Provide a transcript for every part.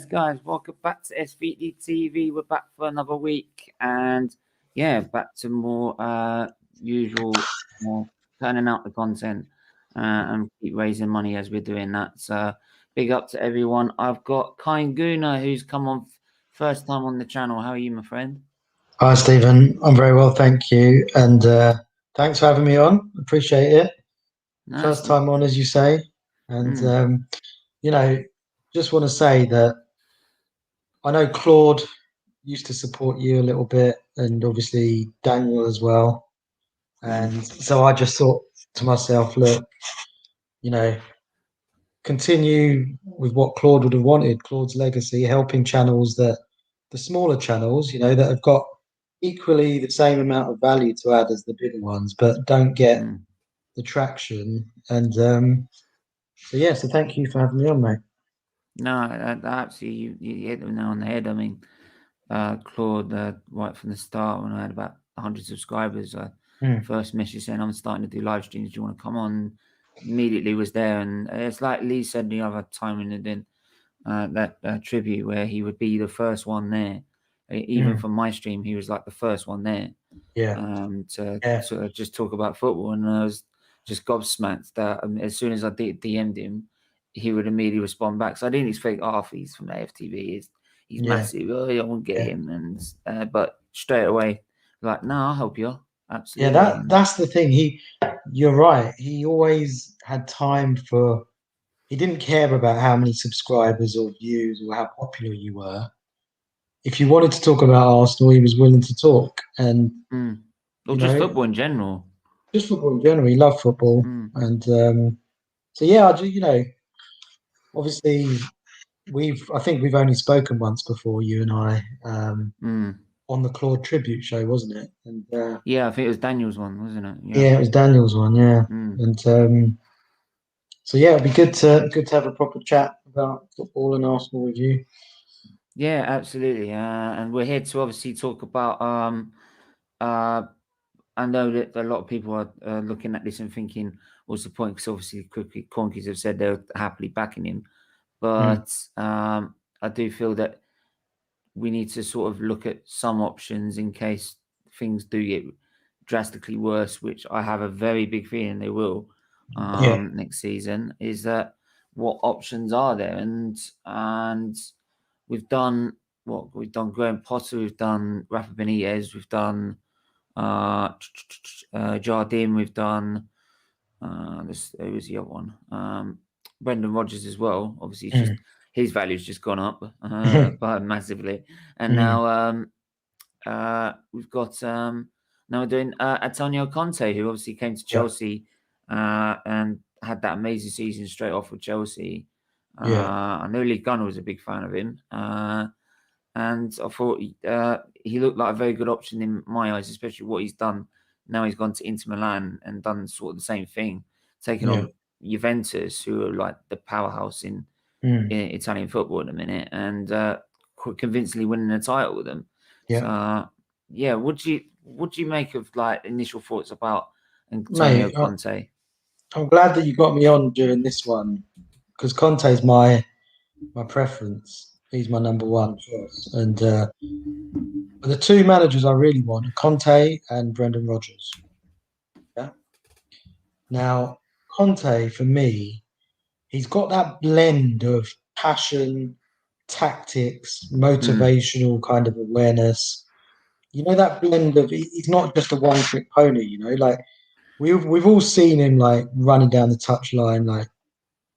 guys, welcome back to SFeatleyTV. We're back for another week, and yeah, back to more usual, turning out the content and keep raising money as we're doing that. So big up to everyone. I've got Kind Guna, who's come on first time on the channel. How are you, my friend? Hi, Stephen. I'm very well, thank you, and thanks for having me on. Appreciate it. Nice. First time on, as you say, and just want to say that I know Claude used to support you a little bit, and obviously Daniel as well. And so I just thought to myself, look, continue with what Claude would have wanted, Claude's legacy, helping channels the smaller channels, that have got equally the same amount of value to add as the bigger ones, but don't get the traction. And so thank you for having me on, mate. No, absolutely, you hit them now on the head. I mean, Claude, right from the start, when I had about 100 subscribers, first message saying I'm starting to do live streams. Do you want to come on? Immediately was there, and it's like Lee said the other time when it did that tribute where he would be the first one there. Even from my stream, he was like the first one there. To just talk about football, and I was just gobsmacked that as soon as I DM'd him, he would immediately respond back. So I didn't expect, if he's from the FTV, he's massive. Oh, I won't get him, and but straight away, like, no, I'll help you. Absolutely. Yeah, that's the thing. You're right. He always had time for. He didn't care about how many subscribers or views or how popular you were. If you wanted to talk about Arsenal, he was willing to talk, and or just football in general. Just football in general. He loved football, and so yeah, obviously I think we've only spoken once before, you and I, on the Claude tribute show, wasn't it? And yeah, I think it was Daniel's one, wasn't it? Yeah, it was Daniel's one. Yeah, and so yeah, it'd be good to have a proper chat about football and Arsenal with you. Yeah, absolutely. And we're here to obviously talk about. I know that a lot of people are looking at this and thinking, what's the point? Because obviously, quickly, Conkies have said they're happily backing him. But I do feel that we need to sort of look at some options in case things do get drastically worse, which I have a very big feeling they will next season. Is that what options are there? And we've done what we've done. Graham Potter, we've done Rafa Benitez, we've done Jardim, we've done this. Who was the other one? Brendan Rodgers as well. Obviously, it's just his value's just gone up but massively, and now we've got now we're doing Antonio Conte, who obviously came to Chelsea and had that amazing season straight off with Chelsea. I know Lee Gunner was a big fan of him, and I thought he looked like a very good option in my eyes, especially what he's done. Now he's gone to Inter Milan and done sort of the same thing, taking on Juventus, who are like the powerhouse in Italian football at the minute, and convincingly winning a title with them. So, what do you make of like initial thoughts about Antonio Conte? I'm glad that you got me on during this one because Conte is my preference. He's my number one choice, and the two managers I really want are Conte and Brendan Rodgers. Yeah. Now, Conte for me, he's got that blend of passion, tactics, motivational kind of awareness. You know, that blend of he's not just a one-trick pony. You know, like we've all seen him like running down the touchline, like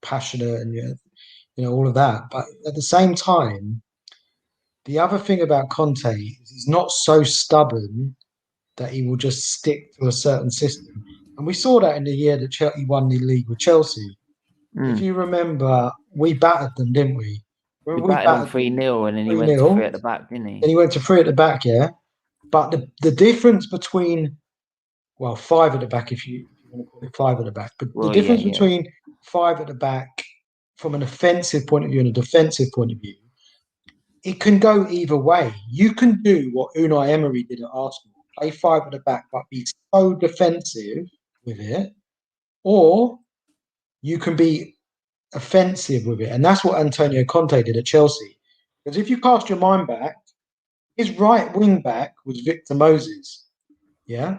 passionate and all of that. But at the same time, the other thing about Conte is he's not so stubborn that he will just stick to a certain system. And we saw that in the year that he won the league with Chelsea. If you remember, we battered them, didn't we? We battered them 3-0, and then he went to 3 at the back, didn't he? Then he went to 3 at the back, yeah. But the difference between, 5 at the back, if you want to call it 5 at the back, but the difference between 5 at the back from an offensive point of view and a defensive point of view, it can go either way. You can do what Unai Emery did at Arsenal, play 5 at the back, but be so defensive with it, or you can be offensive with it. And that's what Antonio Conte did at Chelsea. Because if you cast your mind back, his right wing back was Victor Moses. Yeah.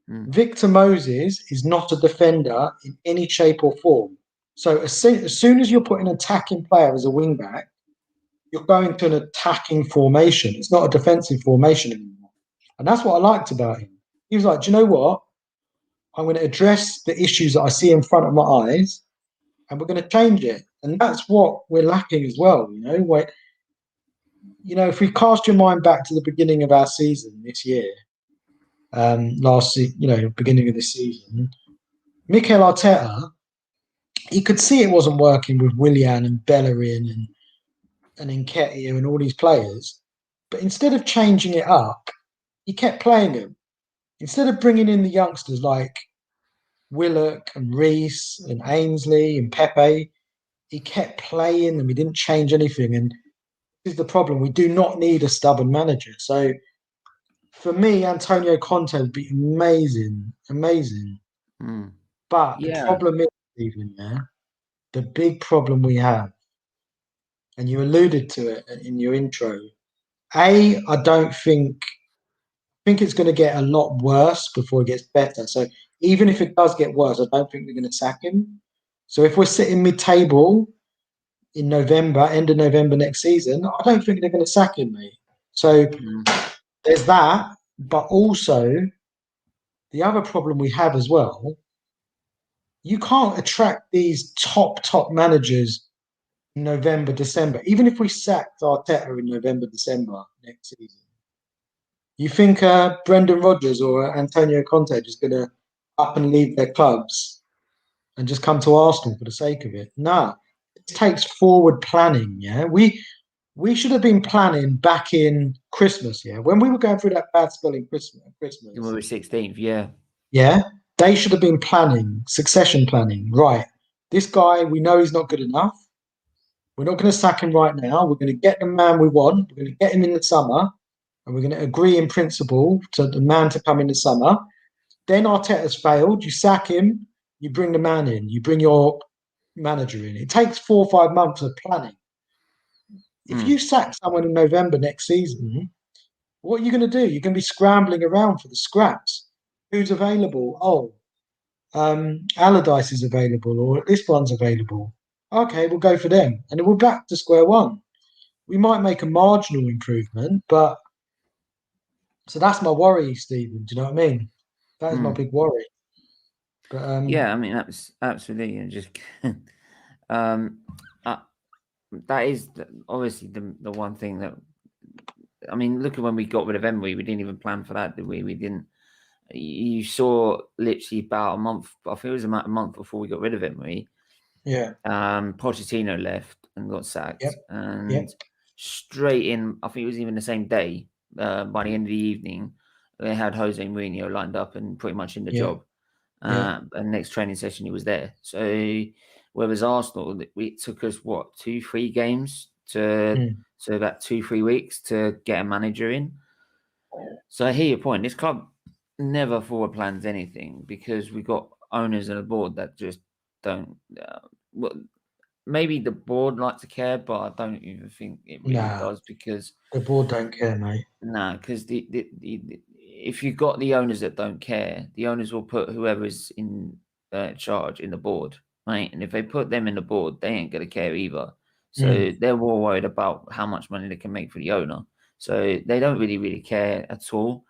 Victor Moses is not a defender in any shape or form. So as soon as you're putting an attacking player as a wing back, you're going to an attacking formation. It's not a defensive formation anymore. And that's what I liked about him. He was like, do you know what? I'm going to address the issues that I see in front of my eyes, and we're going to change it. And that's what we're lacking as well. If we cast your mind back to the beginning of our season this year, beginning of this season, Mikel Arteta, he could see it wasn't working with Willian and Bellerin and Nketiah and all these players. But instead of changing it up, he kept playing them. Instead of bringing in the youngsters like Willock and Reece and Ainsley and Pepe, he kept playing them. He didn't change anything. And this is the problem. We do not need a stubborn manager. So for me, Antonio Conte would be amazing. But the problem is, Stephen, the big problem we have, and you alluded to it in your intro, I think it's going to get a lot worse before it gets better. So even if it does get worse, I don't think we're going to sack him. So if we're sitting mid-table in November, end of November next season, I don't think they're going to sack him, mate. So there's that. But also, the other problem we have as well, you can't attract these top managers in November, December. Even if we sacked Arteta in November, December next season, you think Brendan Rodgers or Antonio Conte are just going to up and leave their clubs and just come to Arsenal for the sake of it? No, it takes forward planning. Yeah, we should have been planning back in Christmas. Yeah, when we were going through that bad spell in Christmas. We were 16th. Yeah, they should have been planning, succession planning. Right, this guy, we know he's not good enough. We're not going to sack him right now. We're going to get the man we want. We're going to get him in the summer. And we're going to agree in principle to the man to come in the summer. Then Arteta's failed. You sack him. You bring the man in. You bring your manager in. It takes 4 or 5 months of planning. If you sack someone in November next season, what are you going to do? You're going to be scrambling around for the scraps. Who's available? Oh, Allardyce is available, or this one's available. Okay, we'll go for them. And then we're back to square one. We might make a marginal improvement, but so that's my worry, Stephen. Do you know what I mean? That is my big worry. But I mean, that's absolutely just that is obviously the one thing that, I mean, look at when we got rid of Emery, we didn't even plan for that, did we? We didn't. You saw literally about a month, I think it was about a month before we got rid of Emery. Yeah. Pochettino left and got sacked, and straight in, I think it was even the same day. By the end of the evening, they had Jose Mourinho lined up and pretty much in the job. And next training session, he was there. So, whereas Arsenal, it took us 2-3 games so about 2-3 weeks to get a manager in. So I hear your point. This club never forward plans anything because we've got owners and a board that just don't. Maybe the board like to care, but I don't even think it really does, because the board don't care, mate. No, because if you've got the owners that don't care, the owners will put whoever's in charge in the board, right? And if they put them in the board, they ain't gonna care either. So they're more worried about how much money they can make for the owner. So they don't really care at all.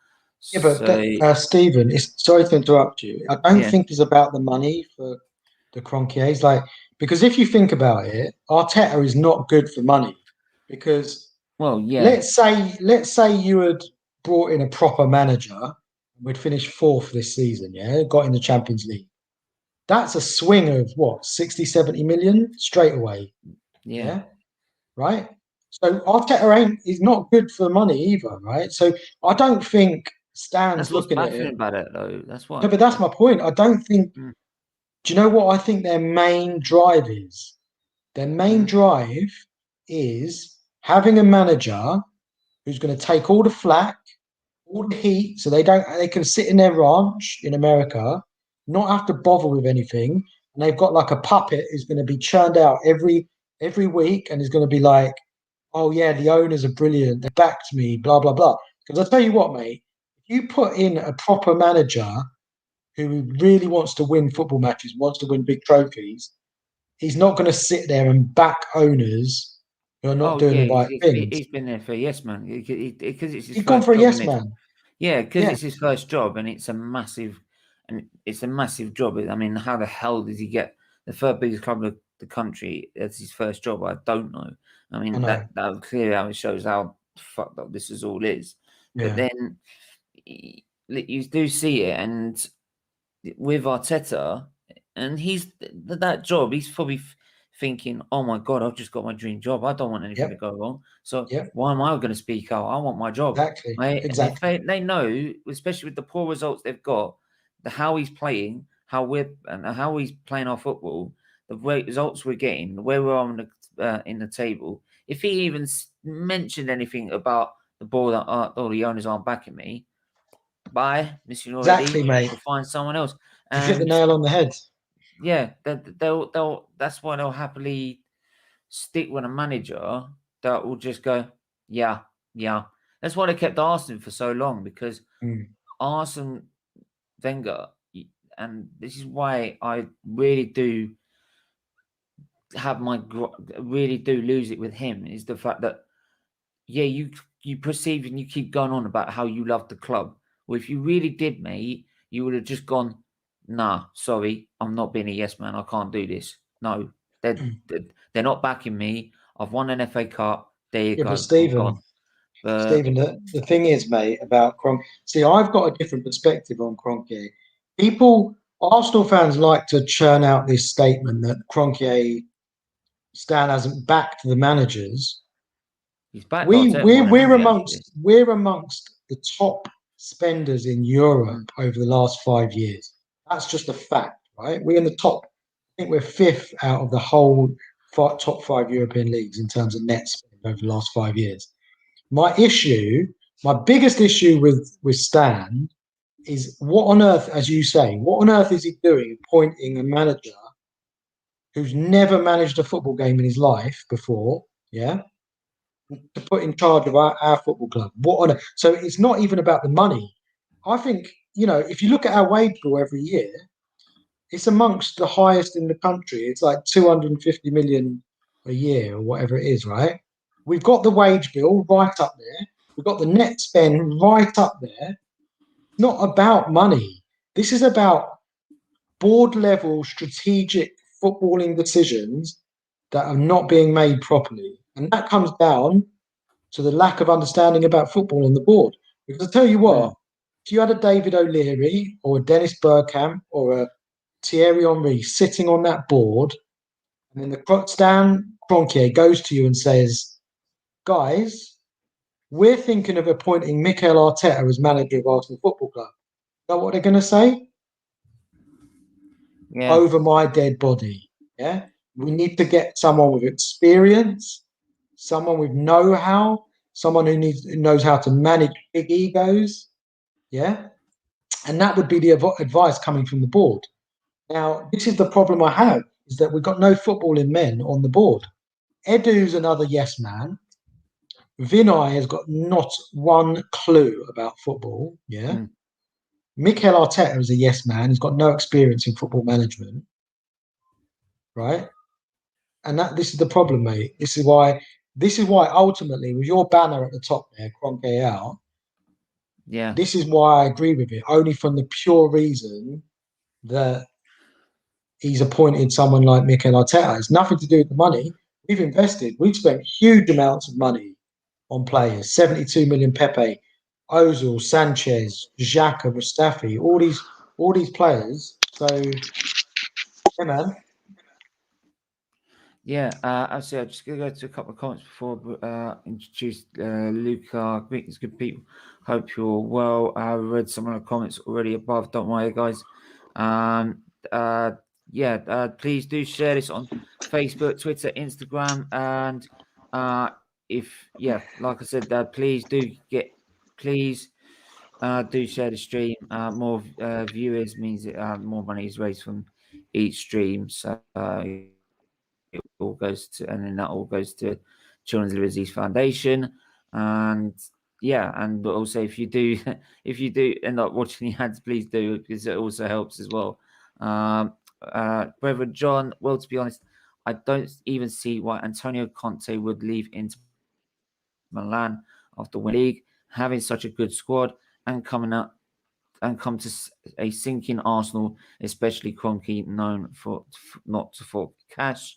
Yeah, but Stephen, sorry to interrupt you. I don't think it's about the money for the Cronkiers. Because if you think about it, Arteta is not good for money. Because let's say you had brought in a proper manager, we'd finished 4th this season, got in the Champions League. That's a swing of 60, 70 million straight away. Yeah. Right? So Arteta is not good for money either, right? So I don't think Stan's looking at it. About it though. That's why. No, but that's my point. I don't think. Do you know what I think their main drive is? Their main drive is having a manager who's going to take all the flack, all the heat, so they can sit in their ranch in America, not have to bother with anything, and they've got like a puppet who's going to be churned out every week, and is going to be like, oh yeah, the owners are brilliant. They backed me, blah blah blah. Because I tell you what, mate, if you put in a proper manager who really wants to win football matches, wants to win big trophies, he's not going to sit there and back owners who are not Oh doing yeah, the right things. he's been there for yes, man. Because it's his He's gone first for a job, yes and man. because Yeah, it's his first job, and it's a massive job. I mean, how the hell did he get the third biggest club of the country as his first job? I don't know. I I mean, know. that clearly how it shows how fucked up this is all is. But Yeah. then you do see it, and with Arteta, and that job. He's probably thinking, "Oh my god, I've just got my dream job. I don't want anything to Yep. go wrong. So Yep. why am I going to speak out? I want my job." Exactly. If Exactly. they know, especially with the poor results they've got, how he's playing, how he's playing our football, the results we're getting, where we're on in the table. If he even mentioned anything about the ball that all the owners aren't backing me, bye, missing already. Exactly, mate. We'll find someone else. You've hit the And nail on the head. yeah, they'll that's why they'll happily stick with a manager that will just go, yeah, yeah. That's why they kept Arsenal for so long, because Mm. Arsene Wenger, and this is why I really do really do lose it with him, is the fact that yeah, you perceive and you keep going on about how you love the club. Well, if you really did, mate, you would have just gone, nah, sorry, I'm not being a yes man. I can't do this. No, they're not backing me. I've won an FA Cup. There you Yeah, but go. I'm Stephen, gone. But Stephen, the thing is, mate, about Kroenke. See, I've got a different perspective on Kroenke. People, Arsenal fans, like to churn out this statement that Kroenke Stan hasn't backed the managers. he's backed We Arteta we're more than we're have you actually? amongst the top spenders in Mm. Europe over the last 5 years. That's just a fact, right? We're in the top. I think we're fifth out of the whole top five European leagues in terms of net spend over the last 5 years. My issue, my biggest issue with Stan is what on earth, as you say, what on earth is he doing appointing a manager who's never managed a football game in his life before, yeah, to put in charge of our football club? What on earth? So it's not even about the money. I think, if you look at our wage bill every year, it's amongst the highest in the country. It's like 250 million a year or whatever it is, right? We've got the wage bill right up there. We've got the net spend right up there. It's not about money. This is about board level strategic footballing decisions that are not being made properly. And that comes down to the lack of understanding about football on the board. Because I tell you Mm. what, if you had a David O'Leary or a Dennis Bergkamp or a Thierry Henry sitting on that board, and then Stan Kroenke goes to you and says, guys, we're thinking of appointing Mikel Arteta as manager of Arsenal Football Club. You know what they're going to say? Yeah, Over my dead body. Yeah. We need to get someone with experience, someone with know-how, someone who knows how to manage big egos. Yeah. And that would be the advice coming from the board. Now, this is the problem I have, is that we've got no footballing men on the board. Edu's another yes man. Vinay has got not one clue about football. Yeah. mm. Mikel Arteta is a yes man. He's got no experience in football management. Right. And this is the problem, mate. This is why ultimately, with your banner at the top there, Kroenke out, Yeah, this is why I agree with it, only from the pure reason that he's appointed someone like Mikel Arteta. It's nothing to do with the money. We've invested. We've spent huge amounts of money on players. 72 million Pepe, Ozil, Sanchez, Xhaka, Mustafi, all these players. So, yeah, man. yeah. Actually, I'm just gonna go to a couple of comments before introduce Luca. Greetings, good people. Hope you're well. I read some of the comments already above. Don't worry, guys. Um, uh, yeah. Please do share this on Facebook, Twitter, Instagram, and if like I said, please do share the stream. More viewers means more money is raised from each stream. So it all goes to, and then that all goes to Children's Liver Disease Foundation. And yeah, and also if you do end up watching the ads, please do, because it also helps as well. Brother John, well, to be honest, I don't even see why Antonio Conte would leave Inter Milan after winning the league, having such a good squad, and coming up and come to a sinking Arsenal, especially Kroenke, known for not for cash.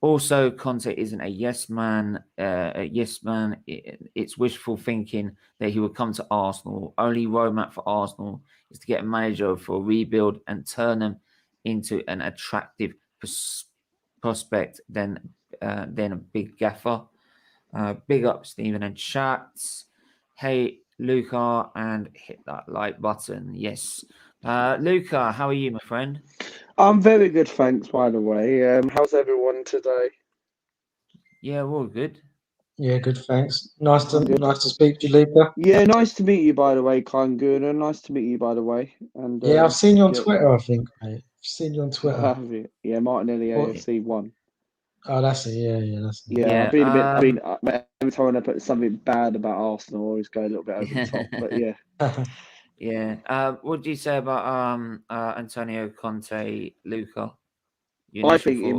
Also, Conte isn't a yes man. It's wishful thinking that he would come to Arsenal. Only roadmap for Arsenal is to get a manager for a rebuild and turn them into an attractive prospect. Then a big gaffer. Big up, Stephen and chats. Hey, Luca, and hit that like button. Yes. Luca, how are you, my friend? I'm very good, thanks, by the way. How's everyone today? Yeah, we're all good. Yeah, good. Thanks. Nice to Good. speak to you, Luca. Yeah, nice to meet you, by the way, Kanguna. Nice to meet you, by the way. And Yeah, I've seen you on yeah, Twitter. I think, mate. I've seen you on Twitter. yeah, Martinelli What? AFC1. Oh, that's it. Yeah, that's it. Yeah, Yeah, I've been a bit. Every time I put something bad about Arsenal, I always go a little bit over the top. But yeah, yeah. What do you say about Antonio Conte, Luca? Your I initial think, thought? in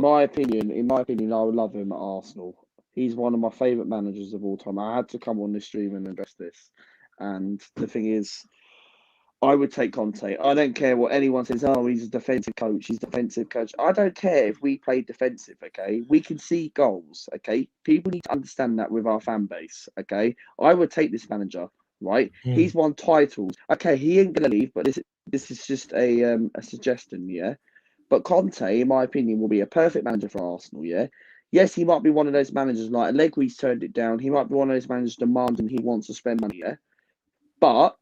my opinion, I would love him at Arsenal. He's one of my favourite managers of all time. I had to come on this stream and address this. And the thing is, I would take Conte. I don't care what anyone says. Oh, he's a defensive coach. He's a defensive coach. I don't care if we play defensive. Okay, we can see goals. Okay, people need to understand that with our fan base. Okay, I would take this manager. Right, he's won titles. Okay, he ain't gonna leave, but this is just a suggestion. Yeah, but Conte, in my opinion, will be a perfect manager for Arsenal. Yeah. Yes, he might be one of those managers like Allegri's turned it down. He might be one of those managers demanding he wants to spend money. Yeah, but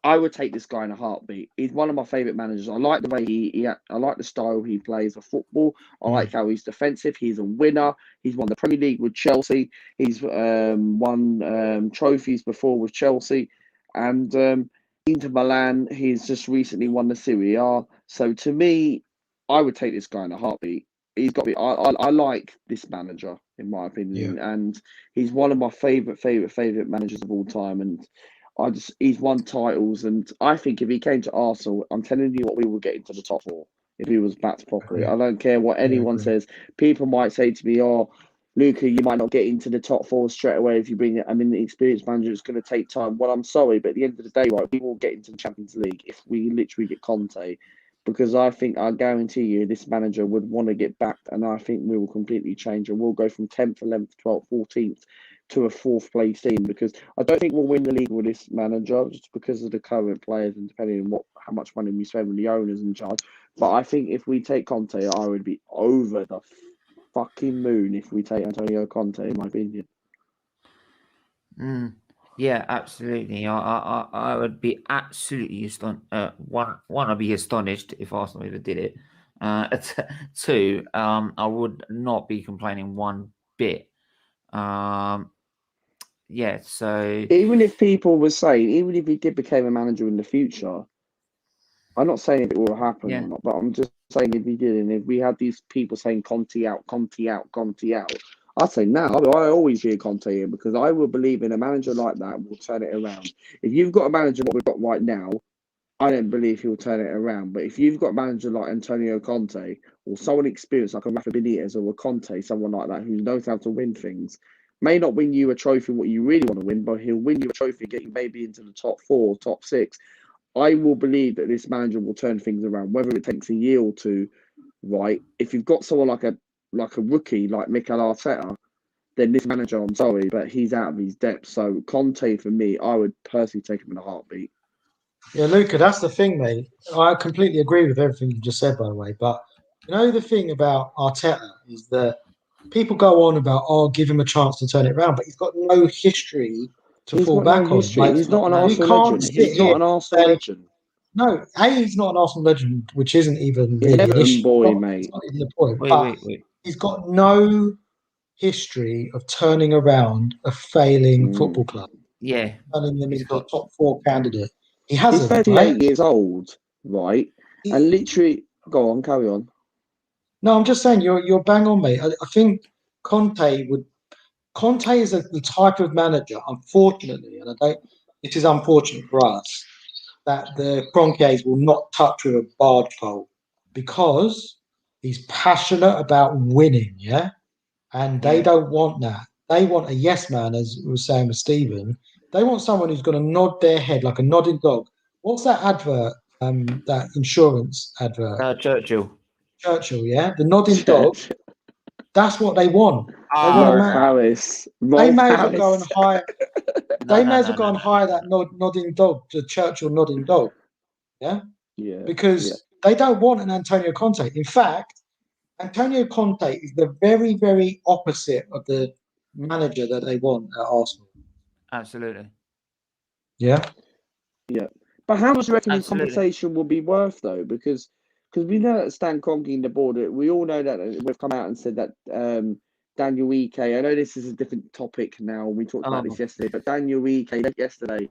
I would take this guy in a heartbeat. He's one of my favourite managers. I like the way I like the style he plays of football. I like how he's defensive. He's a winner. He's won the Premier League with Chelsea. He's won trophies before with Chelsea, and Inter Milan. He's just recently won the Serie A. So to me, I would take this guy in a heartbeat. He's got me. I like this manager in my opinion, and he's one of my favourite managers of all time. And he's won titles, and I think if he came to Arsenal, I'm telling you what, we would get into the top four if he was backed properly. I don't care what anyone says. People might say to me, "Oh, Luca, you might not get into the top four straight away if you bring it. I mean, the experienced manager is going to take time." Well, I'm sorry, but at the end of the day, right, we will get into the Champions League if we literally get Conte, because I guarantee you, this manager would want to get backed, and I think we will completely change, and we'll go from 10th, 11th, 12th, 14th. To a fourth place team, because I don't think we'll win the league with this manager just because of the current players and depending on how much money we spend with the owners in charge. But I think if we take Conte, I would be over the fucking moon if we take Antonio Conte, in my opinion. Yeah, absolutely. I would be absolutely astonished. I'd be astonished if Arsenal ever did it. Two, I would not be complaining one bit. Yeah, so even if people were saying, even if he did become a manager in the future, I'm not saying if it will happen or not, but I'm just saying if he did, and if we had these people saying Conte out, Conte out, Conte out, I'd say now I always hear Conte in, because I will believe in a manager like that will turn it around. If you've got a manager what we've got right now, I don't believe he'll turn it around. But if you've got a manager like Antonio Conte or someone experienced like a Rafa Benitez or a Conte, someone like that who knows how to win things, may not win you a trophy what you really want to win, but he'll win you a trophy and get you maybe into the top four, top six. I will believe that this manager will turn things around, whether it takes a year or two. Right? If you've got someone like a rookie like Mikel Arteta, then this manager, I'm sorry, but he's out of his depth. So Conte, for me, I would personally take him in a heartbeat. Yeah, Luca, that's the thing, mate. I completely agree with everything you just said, by the way. But you know, the thing about Arteta is that people go on about, oh, give him a chance to turn it around, but he's got no history to fall back on. Like, he's not an Arsenal legend. He's not an Arsenal legend. No, he's not an Arsenal legend, which isn't even He's really an issue. boy, mate. It's not even the point. Wait. He's got no history of turning around a failing football club. Yeah. Turning them into a top four candidate. He hasn't. He's 38 years old, right? And literally, carry on. No, I'm just saying you're bang on, mate. I think Conte would Conte is the type of manager, unfortunately, and I don't. This is unfortunate for us that the Kroenkes will not touch with a barge pole because he's passionate about winning. Yeah, and they don't want that. They want a yes man, as we were saying with Stephen. They want someone who's going to nod their head like a nodding dog. What's that advert? That insurance advert. Churchill. Churchill, yeah, the nodding dog. That's what they want. They want a Rolf man. Harris. They Rolf may as well Harris. go and hire. They may as well go and hire that nodding dog, the Churchill nodding dog. Yeah, Yeah. because they don't want an Antonio Conte. In fact, Antonio Conte is the very, very opposite of the manager that they want at Arsenal. Absolutely. Yeah. Yeah. But how much do you reckon his Absolutely. compensation will be worth, though? Because we know that Stan Kroenke in the board, we all know that we've come out and said that Daniel Ike, I know this is a different topic now, we talked about this yesterday, but Daniel Ike yesterday,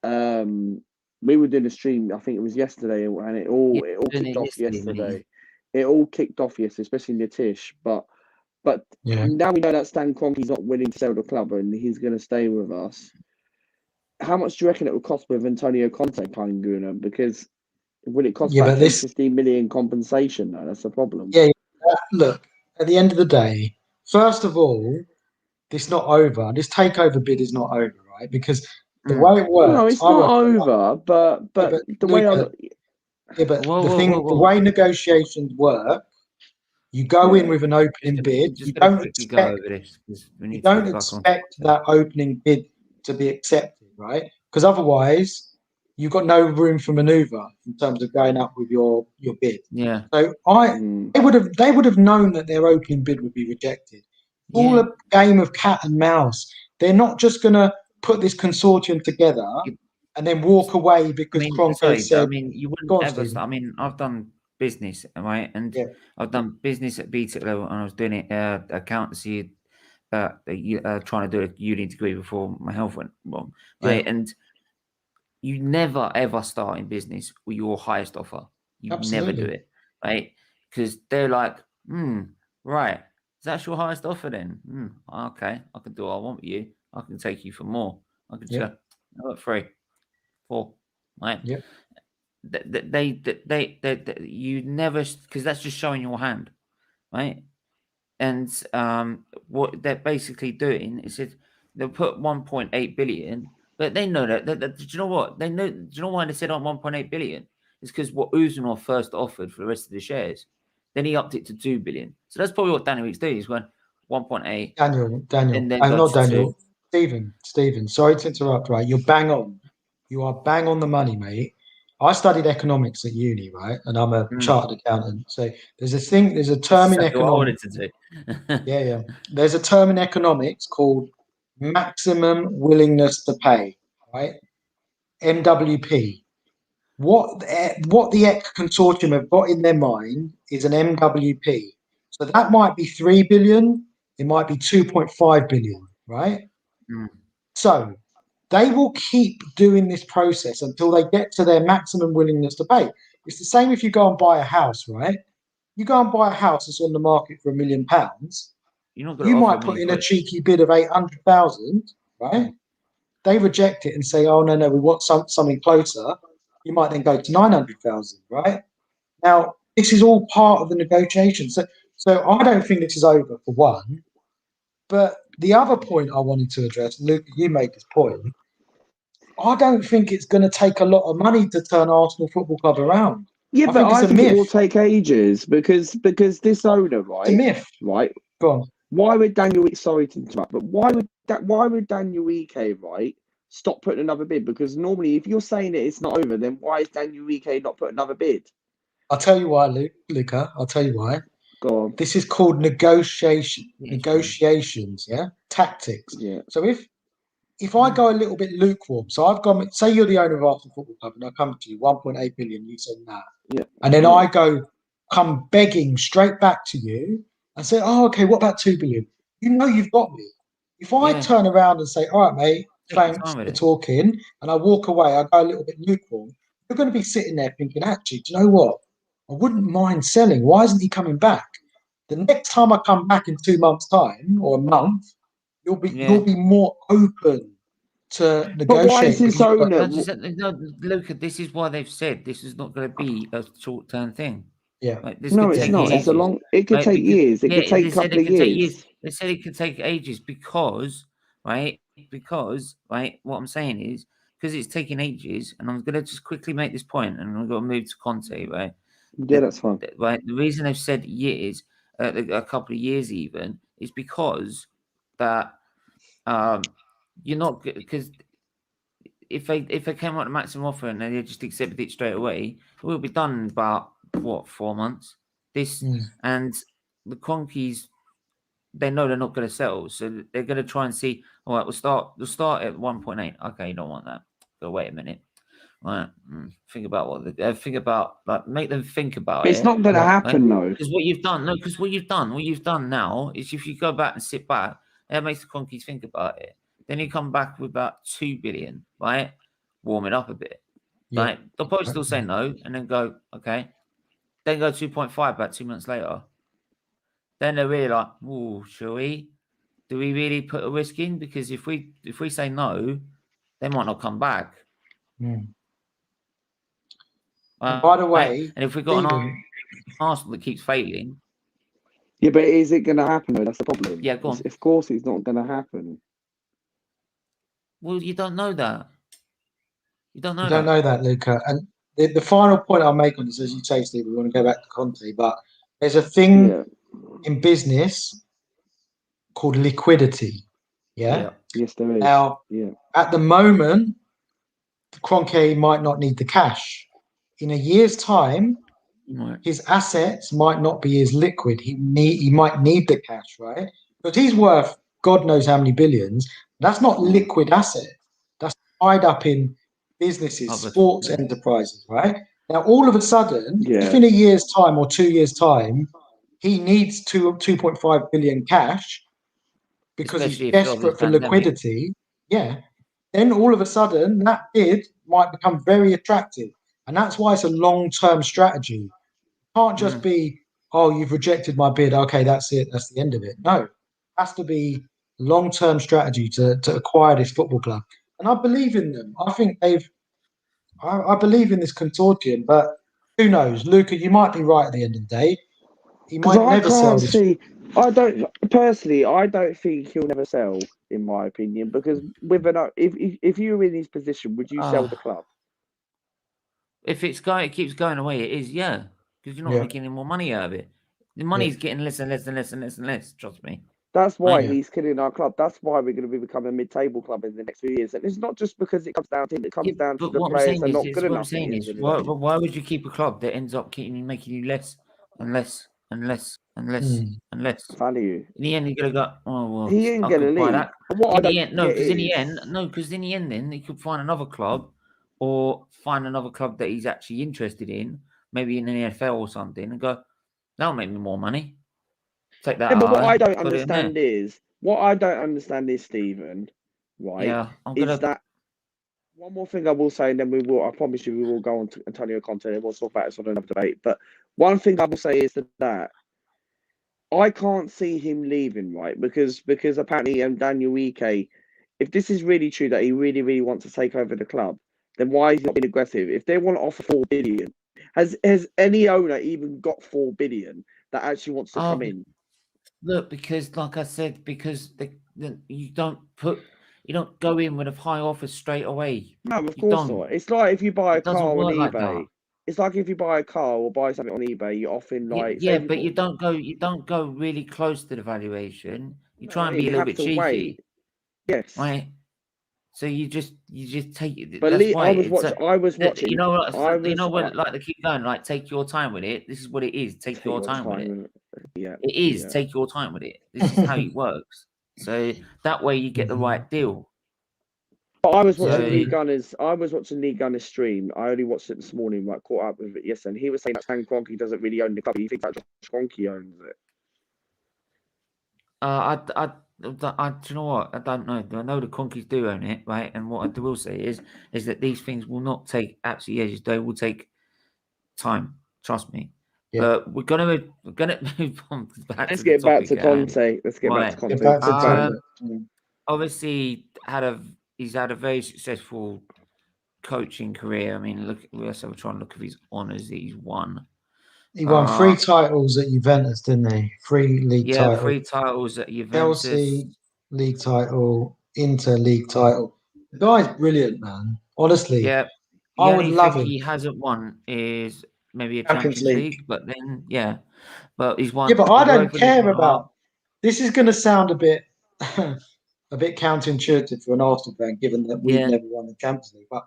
we were doing a stream, I think it was yesterday, and it all kicked off yesterday. It all kicked off yesterday, especially Nitish. But now we know that Stan Kroenke's not willing to sell the club and he's going to stay with us. How much do you reckon it would cost with Antonio Conte playing Guna? Because will it cost about 15 million compensation? No, that's the problem. Yeah. Look, at the end of the day, first of all, this not over. This takeover bid is not over, right? Because the way it works, no, it's not over. But the way I look, the way negotiations work, you go in with an opening bid. You don't expect that opening bid to be accepted, right? Because otherwise, you've got no room for manoeuvre in terms of going up with your bid. Yeah. So they would have known that their opening bid would be rejected. All a game of cat and mouse. They're not just going to put this consortium together and then walk away because Kroenke said. I mean, you wouldn't ever. I mean, I've done business, right? And I've done business at BTEC level, and I was doing it accountancy, trying to do a uni degree before my health went wrong, right? And you never ever start in business with your highest offer. You never do it, right? Because they're like, right. Is that your highest offer then? Okay, I can do what I want with you. I can take you for more. I can just go 3, 4, right? Yeah. You never, because that's just showing your hand, right? And what they're basically doing is they'll put 1.8 billion, but they know that. Do you know what they know? Do you know why they said on 1.8 billion? It's because what Uzunov first offered for the rest of the shares. Then he upped it to 2 billion. So that's probably what Daniel Weeks doing. He's going 1.8. Daniel. I'm not Daniel. Stephen. Sorry to interrupt. Right, you're bang on. You are bang on the money, mate. I studied economics at uni, right, and I'm a chartered accountant. So there's a term in economics. Yeah. There's a term in economics called maximum willingness to pay, right? MWP. What the EC consortium have got in their mind is an MWP. So that might be 3 billion, it might be 2.5 billion, right? So they will keep doing this process until they get to their maximum willingness to pay. It's the same if you go and buy a house, right? You go and buy a house that's on the market for £1 million. You might put in a cheeky bid of 800,000, right? They reject it and say, "Oh no, we want something closer." You might then go to 900,000, right? Now, this is all part of the negotiation. So I don't think this is over for one. But the other point I wanted to address, Luke, you made this point. I don't think it's going to take a lot of money to turn Arsenal Football Club around. Yeah, I think it will take ages because this owner, right? It's a myth, right? Go on. Why would Daniel? Sorry to interrupt, but why would Daniel Ike, right, stop putting another bid? Because normally, if you're saying that it's not over, then why is Daniel Ike not putting another bid? I'll tell you why, Luca. I'll tell you why. Go on. This is called negotiations, yeah, tactics. Yeah. So if I go a little bit lukewarm, so I've gone. Say you're the owner of Arsenal Football Club, and I come to you 1.8 billion. You said nah. Yeah. And then I come begging straight back to you and say, "Oh, okay. What about 2 billion? You know you've got me." If I turn around and say, "All right, mate, thanks for talking," and I walk away, I go a little bit lukewarm. You're going to be sitting there thinking, "Actually, do you know what? I wouldn't mind selling. Why isn't he coming back?" The next time I come back in 2 months' time or a month, you'll be more open to negotiate. But why is this owner? No, Luca, this is why they've said this is not going to be a short-term thing. Yeah. Like, this No, could it's take not. ages. It could take years. It could take a couple of years. They said it could take ages because, right? Because, right, what I'm saying is, because it's taking ages, and I'm going to just quickly make this point, and I'm going to move to Conte, right? Yeah, that's fine. Right. The reason they've said years, a couple of years even, is because that you're not, because if they came out the maximum offer and they just accepted it straight away, it will be done in about 4 months. And the Cronkies, they know they're not going to sell, so they're going to try and see. All right, we'll start at 1.8. Okay, you don't want that. Go wait a minute. Right, think about make them think about it. It's not going to happen, though. Because what you've done now is if you go back and sit back, that makes the Cronkies think about it. Then you come back with about 2 billion, right? Warm it up a bit. Yeah. Right? They'll probably still say no and then go, okay. Then go 2.5 about 2 months later. Then they're really like, oh, shall we? Do we really put a risk in? Because if we say no, they might not come back. By the way, and if we've got an Arsenal that keeps failing. Yeah, but is it going to happen, though? That's the problem. Yeah, go on. Of course it's not going to happen. Well, you don't know that. You don't know that, Luca. And the final point I'll make on this, as you say, Steve, we want to go back to Conte, but there's a thing in business called liquidity. Yeah? Yes, there is. Now, at the moment, Kroenke might not need the cash. In a year's time, his assets might not be as liquid. He might need the cash, right? But he's worth God knows how many billions. That's not liquid asset. That's tied up in businesses, sports enterprises, right? Now, all of a sudden, if in a year's time or 2 years' time, he needs 2.5 billion cash because he's desperate for liquidity, then all of a sudden that bid might become very attractive. And that's why it's a long-term strategy. It can't just be, oh, you've rejected my bid. Okay, that's it. That's the end of it. No, it has to be long-term strategy to acquire this football club. And I believe in them. I think I believe in this consortium, but who knows? Luca, you might be right at the end of the day. He might never sell this. I don't think he'll never sell, in my opinion, because if you were in his position, would you sell the club? If it keeps going away, it is, because you're not making any more money out of it. The money's getting less and less and less and less and less. Trust me. That's why he's killing our club. That's why we're going to become a mid-table club in the next few years. And it's not just because it comes down to him. It comes down to the players are not good enough. What I'm saying is, why would you keep a club that ends up making you less and less and less and less and less value? In the end, you're gonna go, oh well, he ain't gonna leave. That. Because in the end, then he could find another club, or find another club that he's actually interested in, maybe in the NFL or something, and go, that'll make me more money. Take that. But what I don't understand is, Stephen, right? Yeah, is that one more thing I will say, and then I promise you, we will go on to Antonio Conte, and we'll talk about it on another debate. But one thing I will say is that I can't see him leaving, right? Because apparently, Daniel Ike, if this is really true that he really, really wants to take over the club, then why is he not being aggressive? If they want to offer 4 billion, has any owner even got 4 billion that actually wants to come in? Look, because like I said, because you don't go in with a high offer straight away. No, of course not. It's like if you buy a car on eBay. It's like if you buy a car or buy something on eBay, you're offering like but you don't go really close to the valuation. You try and be a little bit cheeky. Wait. Yes. Right. So you just take it. But that's why I was watching. You know what? Like they keep going. Like, take your time with it. This is what it is. Take your time with it. Yeah. It is. Take your time with it. This is how it works. So that way you get the right deal. But I was watching Lee Gunner's. Stream. I only watched it this morning. Like, caught up with it yesterday. And he was saying that Stan Kroenke doesn't really own the club. He thinks that Josh Kroenke owns it. Do you know what? I don't know. I know the Cronkies do own it, right? And what I will say is that these things will not take absolutely ages. They will take time. Trust me. Yeah. But we're gonna move on. Let's get back to Conte. obviously he's had a very successful coaching career. I mean, let's have a try and look at his honours that he's won. He won 3 titles at Juventus, didn't he? 3 league titles. 3 titles at Juventus. Chelsea league title, Inter league title. The guy's brilliant, man. Honestly, yeah. I would love him. He hasn't won is maybe a Champions Champions League. League, but then but he's won. Yeah, but I don't Europa League care one about. This is going to sound a bit counterintuitive for an Arsenal fan, given that we've never won the Champions League. But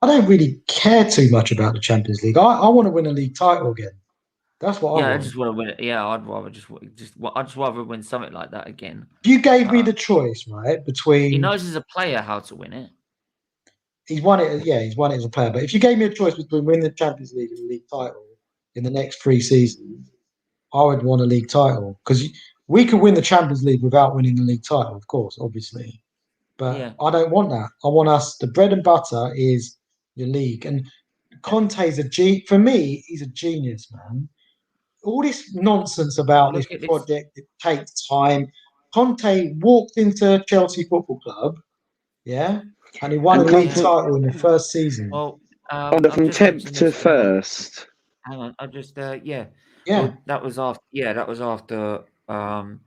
I don't really care too much about the Champions League. I want to win a league title again. That's what I want. I just want to win it. Yeah, I'd rather I'd just rather win something like that again. If you gave me the choice, right, between he knows as a player how to win it. He's won it. Yeah, he's won it as a player. But if you gave me a choice between winning the Champions League and the league title in the next 3 seasons, I would want a league title because we could win the Champions League without winning the league title, of course, obviously. But I don't want that. I want us. The bread and butter is your league. And Conte's for me, he's a genius, man. All this nonsense about this project, it takes time. Conte walked into Chelsea Football Club, and he won a league title in the first season. Well, from 10th to first. Hang on, I just Well, that was after the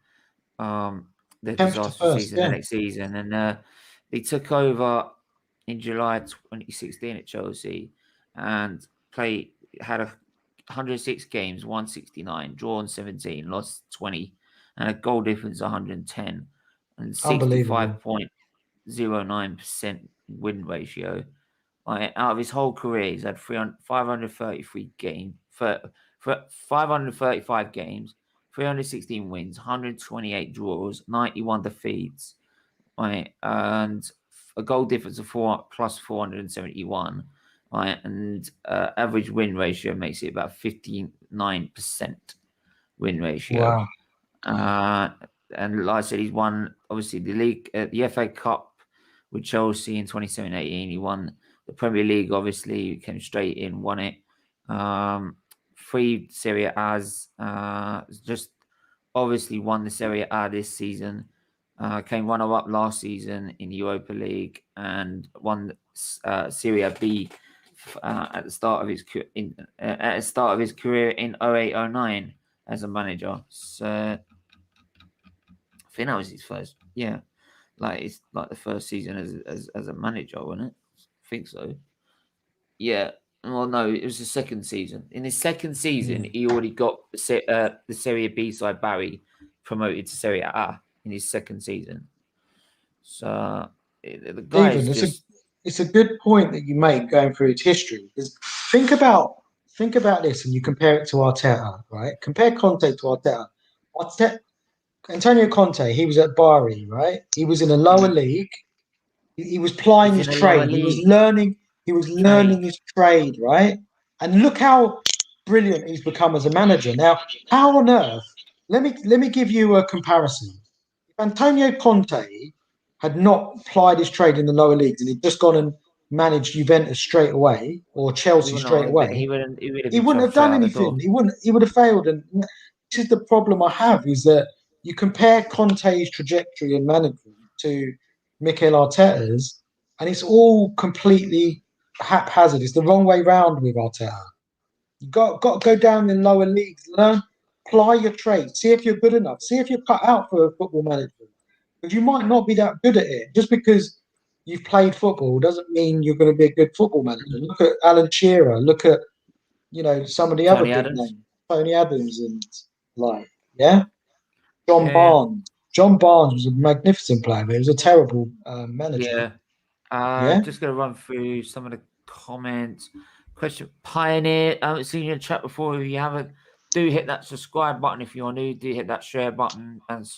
disaster season, the next season, and he took over in July 2016 at Chelsea, and had 106 games, won 69, drawn 17, lost 20, and a goal difference 110, and 65.09% win ratio. Out of his whole career, he's had 533 games, 535 games, 316 wins, 128 draws, 91 defeats, right, and a goal difference of 471, right, and average win ratio makes it about 59% win ratio. Wow. And like I said, he's won obviously the league, the FA Cup with Chelsea in 2017-18. He won the Premier League, obviously, he came straight in, won it. 3 Serie A's, just obviously won the Serie A this season. Came runner-up last season in the Europa League and won Serie B at the start of his career in 08-09 as a manager. So I think that was his first, it's like the first season as a manager, wasn't it? I think so. Yeah. Well, no, it was the second season. In his second season, he already got the Serie B side Barry promoted to Serie A in his second season. So the guy it's a good point that you make going through his history. Because think about this, and you compare it to Arteta, right? Compare Conte to Arteta. Antonio Conte, he was at Bari, right? He was in a lower league. He was plying his trade. He was learning his trade, right? And look how brilliant he's become as a manager. Now, how on earth? Let me give you a comparison. If Antonio Conte had not plied his trade in the lower leagues and he'd just gone and managed Juventus straight away or Chelsea straight away, he wouldn't have done anything. He would have failed. And this is the problem I have, is that you compare Conte's trajectory and management to Mikel Arteta's, and it's all completely haphazard. It's the wrong way round with Arteta. You've got to go down in lower leagues, ply your trade, see if you're good enough, see if you're cut out for football management. Because you might not be that good at it. Just because you've played football doesn't mean you're going to be a good football manager. Look at Alan Shearer. Look at some of the other big names, Tony Adams and John Barnes. John Barnes was a magnificent player, but he was a terrible manager. Just going to run through some of the comments. Question Pioneer. I haven't seen you in chat before. If you haven't, do hit that subscribe button. If you're new, do hit that share button and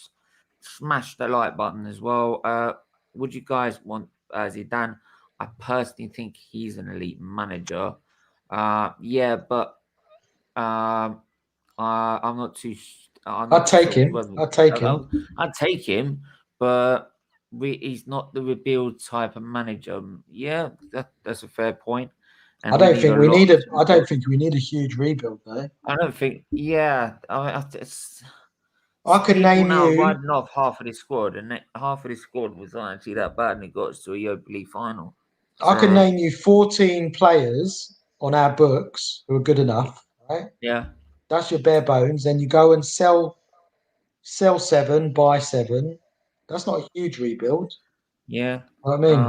smash the like button as well. Would you guys want Zidane? I personally think he's an elite manager. But I'm not too. I'd take him. I'd take him, but he's not the rebuild type of manager. Yeah, that's a fair point. And I don't think we need a huge rebuild, though. I don't think. Yeah, I could people name now you. riding off half of this squad, and half of this squad was not actually that bad, and it got us to a Europa League final. I could name you 14 players on our books who are good enough, right? Yeah. That's your bare bones. Then you go and sell 7, buy 7. That's not a huge rebuild. Yeah. You know what I mean?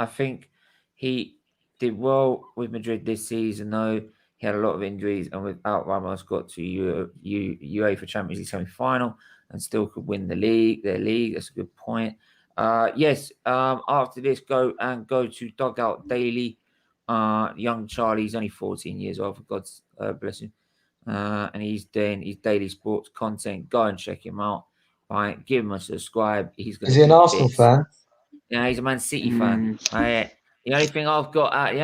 I think he did well with Madrid this season, though. He had a lot of injuries, and without Ramos got to UEFA Champions League semi-final and still could win their league. That's a good point. Yes. After this, go to Dugout Daily. Young Charlie's only 14 years old. For God's bless him. And he's doing his daily sports content. Go and check him out. Right, give him a subscribe. He's going Is to he an do Arsenal bits. fan? Yeah, he's a Man City fan. Right. The only thing I've got out of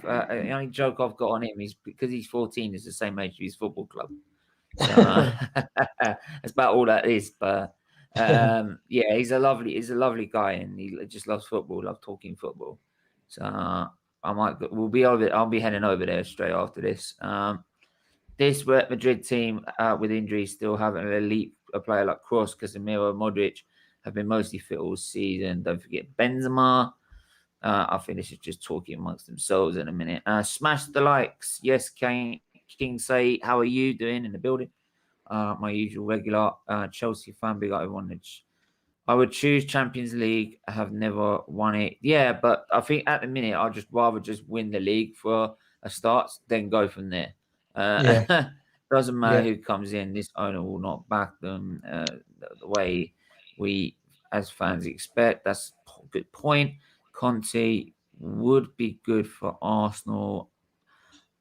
the only joke I've got on him is because he's 14, is the same age as his football club. So that's about all that is. But yeah, he's a lovely guy, and he just loves football, loves talking football. So we'll be over. I'll be heading over there straight after this. This Madrid team with injuries still have an elite player like Kroos, Casemiro, Modric have been mostly fit all season. Don't forget Benzema. I think this is just talking amongst themselves in a minute. Smash the likes. Yes, King say, how are you doing in the building? My usual regular Chelsea fan, big up everyone. I would choose Champions League. I have never won it. Yeah, but I think at the minute I'd just rather just win the league for a start, then go from there. Yeah. Doesn't matter Yeah. who comes in. This owner will not back them the way we as fans expect. That's a good point. Conte would be good for Arsenal.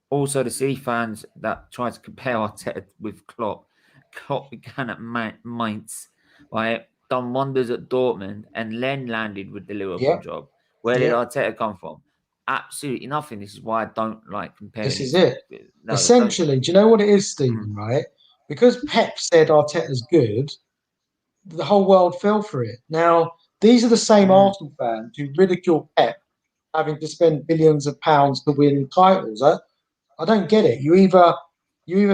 Also, the City fans that try to compare Arteta with Klopp. Klopp began at Mainz, right? Done wonders at Dortmund, and then landed with the Liverpool Yeah. job. Where did Yeah. Arteta come from? Absolutely nothing. This is why I don't like comparing. This is it. No, Essentially, do you know what it is, Stephen, right? Because Pep said Arteta's good, the whole world fell for it. Now, these are the same Arsenal fans who ridicule Pep having to spend billions of pounds to win titles. I don't get it. You either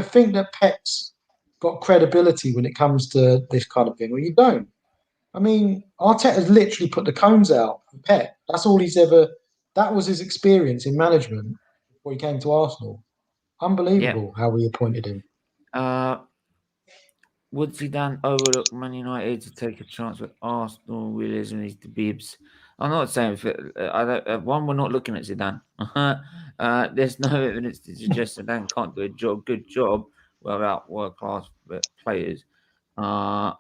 think that Pep's got credibility when it comes to this kind of thing, or you don't. I mean, Arteta's literally put the cones out for Pep. That's all he's ever. That was his experience in management before he came to Arsenal. Unbelievable how we appointed him. Would Zidane overlook Man United to take a chance with Arsenal? Realism is the bibs. I'm not saying we're not looking at Zidane. There's no evidence to suggest Zidane can't do a good job without world-class players. I'd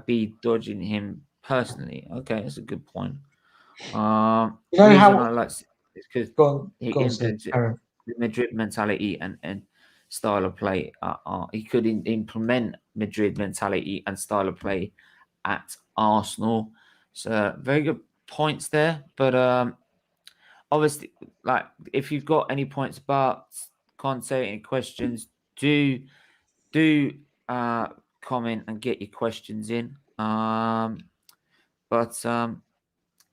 be dodging him personally. Okay, that's a good point. You know how I like it's because he implements the Madrid mentality and style of play. He could implement Madrid mentality and style of play at Arsenal. So very good points there. But obviously, like if you've got any points about Conte, any questions, do comment and get your questions in.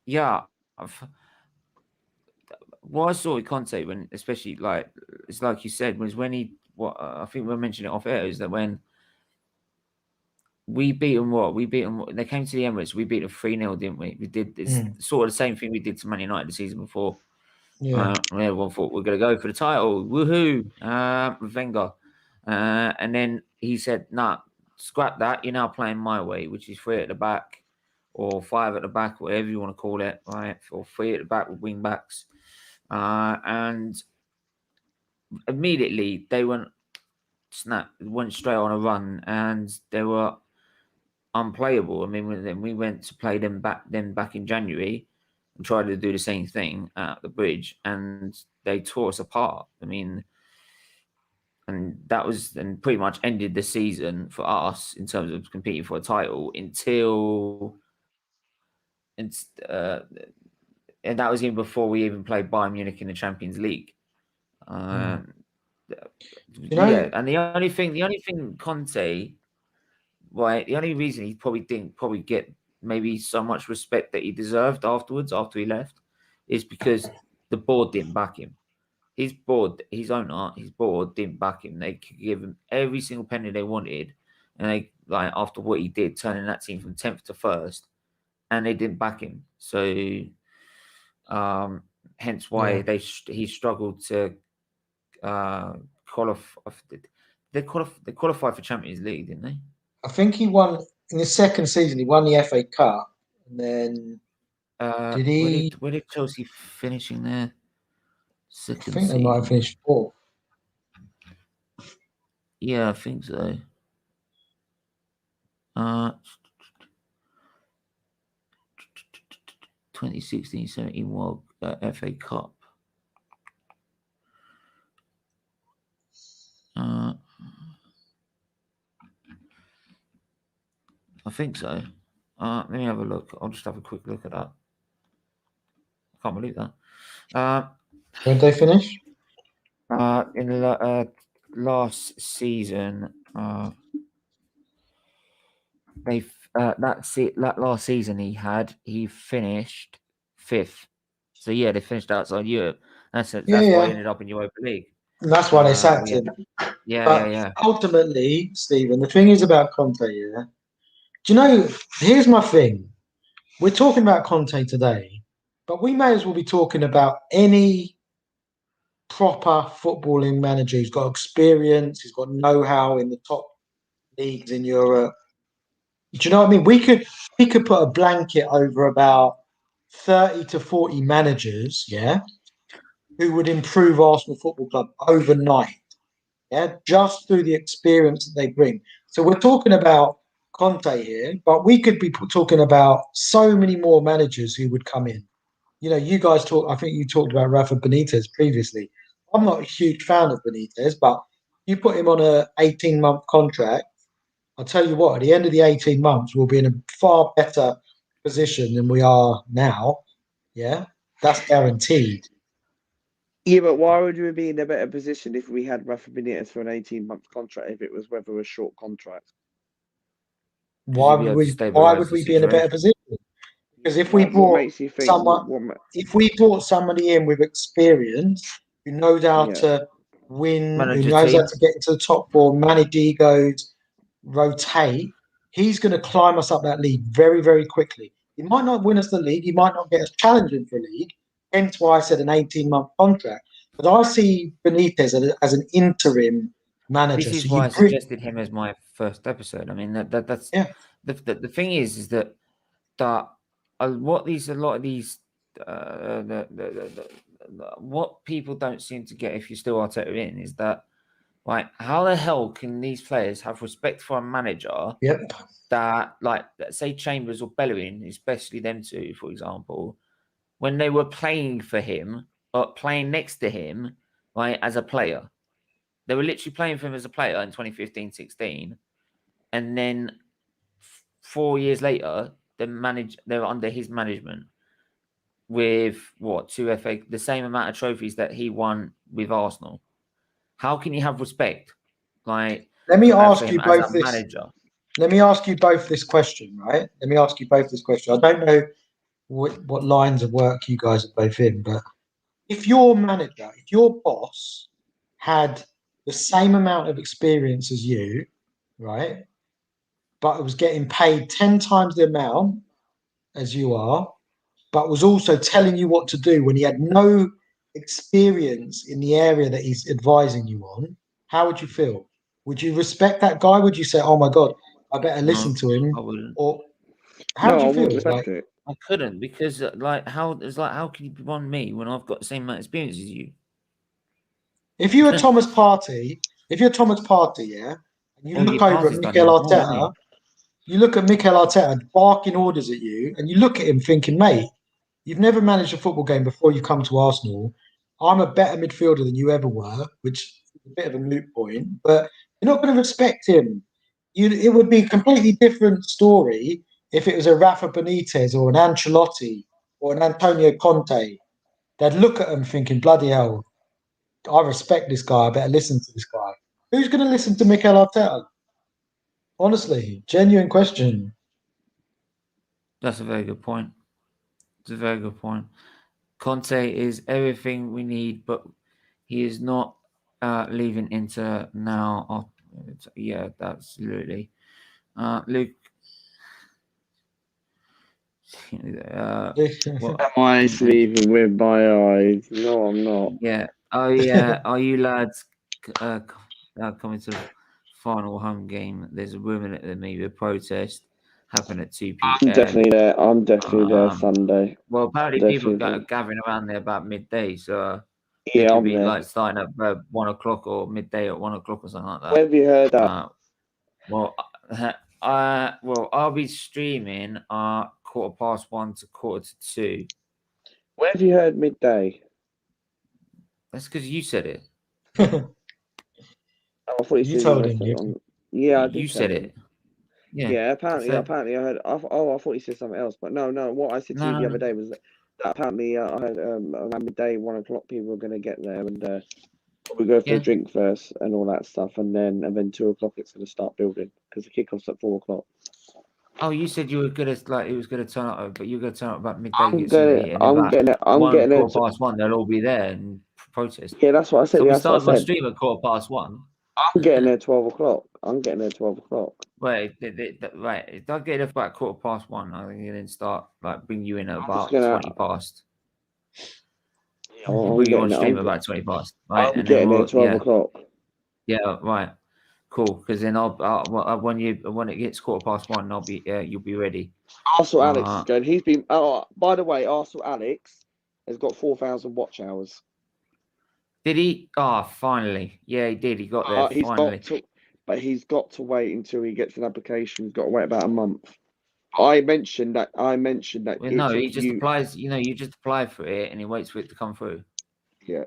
Yeah. What I saw with Conte when, especially like it's like you said, was when I think we mentioned it off air, is that when we beat them, they came to the Emirates, we beat them 3-0, didn't we? We did this sort of the same thing we did to Man United the season before. Yeah. Everyone thought we're going to go for the title. Woohoo! Wenger. And then he said, nah, scrap that. You're now playing my way, which is 3 at the back or 5 at the back, whatever you want to call it, right? Or 3 at the back with wing backs. And immediately they went straight on a run, and they were unplayable. I mean, when we went to play them back in January and tried to do the same thing at the Bridge, and they tore us apart. I mean, and that was and pretty much ended the season for us in terms of competing for a title until and that was even before we even played Bayern Munich in the Champions League. Yeah, and the only thing Conte, right? The only reason he didn't get maybe so much respect that he deserved afterwards after he left is because the board didn't back him. He's bored. His owner, he's bored, didn't back him. They could give him every single penny they wanted. And they, like, after what he did, turning that team from 10th to 1st, and they didn't back him. So, hence why he struggled to qualify. They qualified for Champions League, didn't they? I think he won in his second season. He won the FA Cup, and then did he? Where did Chelsea finish in their I second think they season? might have finished fourth. Yeah, I think so. 2016-17 World FA Cup. I think so. Let me have a look. I'll just have a quick look at that. I can't believe that. When did they finish? In the last season, that last season he finished 5th. So yeah, they finished outside Europe. That's why he ended up in Europa League. And that's why they sacked him. Yeah. Ultimately, Stephen, the thing is about Conte, yeah. Do you know? Here's my thing. We're talking about Conte today, but we may as well be talking about any proper footballing manager who's got experience, who's got know-how in the top leagues in Europe. Do you know what I mean? We could put a blanket over about 30 to 40 managers, yeah, who would improve Arsenal Football Club overnight, yeah, just through the experience that they bring. So we're talking about Conte here, but we could be talking about so many more managers who would come in. You know, you guys I think you talked about Rafa Benitez previously. I'm not a huge fan of Benitez, but you put him on a 18-month contract. I'll tell you what, at the end of the 18 months, we'll be in a far better position than we are now. Yeah, that's guaranteed. Yeah, but why would we be in a better position if we had Rafa Benitez for an 18-month contract if it was whether a short contract? Why would we be in a better position? Because if we brought somebody in with experience who knows how to win, who knows how to get into the top four, manage egos, rotate, he's going to climb us up that league very, very quickly. He might not win us the league. He might not get us challenging for a league. Hence why I said an 18-month contract. But I see Benitez as an interim manager. This is why I suggested him as my first episode. I mean, that's the thing is that what people don't seem to get if you're still Arteta in is that, like, how the hell can these players have respect for a manager that, like, say Chambers or Bellerin, especially them two, for example, when they were playing for him or playing next to him, right, as a player. They were literally playing for him as a player in 2015-16. And then 4 years later, they're under his management with the same amount of trophies that he won with Arsenal. How can you have respect? Like, let me ask you both this. Manager? Let me ask you both this question, right? Let me ask you both this question. I don't know what lines of work you guys are both in, but if your boss had the same amount of experience as you, right, but was getting paid 10 times the amount as you are, but was also telling you what to do when he had no experience in the area that he's advising you on, how would you feel? Would you respect that guy? Would you say, "Oh my God, I better listen to him"? I wouldn't. Or how would you feel? Respect it. I couldn't, because how can you be on me when I've got the same amount of experience as you? If you're Thomas Partey, yeah, and you look over at Mikel Arteta, you look at Mikel Arteta barking orders at you, and you look at him thinking, mate, you've never managed a football game before you come to Arsenal. I'm a better midfielder than you ever were, which is a bit of a moot point, but you're not going to respect him. It would be a completely different story if it was a Rafa Benitez or an Ancelotti or an Antonio Conte. They'd look at him thinking, bloody hell, I respect this guy. I better listen to this guy. Who's going to listen to Mikel Arteta? Honestly, genuine question. That's a very good point. It's a very good point. Conte is everything we need, but He is not leaving Inter now. Yeah, absolutely. Luke. Am I sleeping with my eyes? No, I'm not. Yeah. Oh, yeah. Are you lads coming to the final home game? There's a rumour that there may be a protest happen at 2 p.m. I'm definitely there. I'm definitely there Sunday. Well, apparently people are gathering around there about midday, so it could be like starting at 1 o'clock or midday at 1 o'clock or something like that. Where have you heard that? Well, I'll be streaming 1:15 to 1:45. Where have you heard midday? That's because you said it. I thought you told him. Yeah, I did. You said it. Yeah. Apparently, I heard. I thought you said something else, but no. What I said to you the other day was that apparently I heard around midday, 1 o'clock, people were going to get there and we go for a drink first and all that stuff, and then 2 o'clock it's going to start building because the kickoff's at 4 o'clock. Oh, you said you were gonna it was gonna turn up, but you're gonna turn up about midday. I'm getting it. 1:15. They'll all be there and protest. Yeah, that's what I said. So yeah, we start my stream at 1:15. I'm getting there 12 o'clock. Wait, right. If I get there about 1:15, I think you then start bring you in at about 20 past. Bring you on stream about 20 past. Right, I'm getting there 12 o'clock. Yeah, right. Cool, because then I'll when it gets 1:15, I'll be you'll be ready. Arsenal Alex is going. He's been. Oh, by the way, Arsenal Alex has got 4,000 watch hours. Did he? Oh, finally. Yeah, he did. He got there finally. But he's got to wait until he gets an application. He's got to wait about a month. I mentioned that. Well, no, he just applies. You just apply for it and he waits for it to come through. Yeah.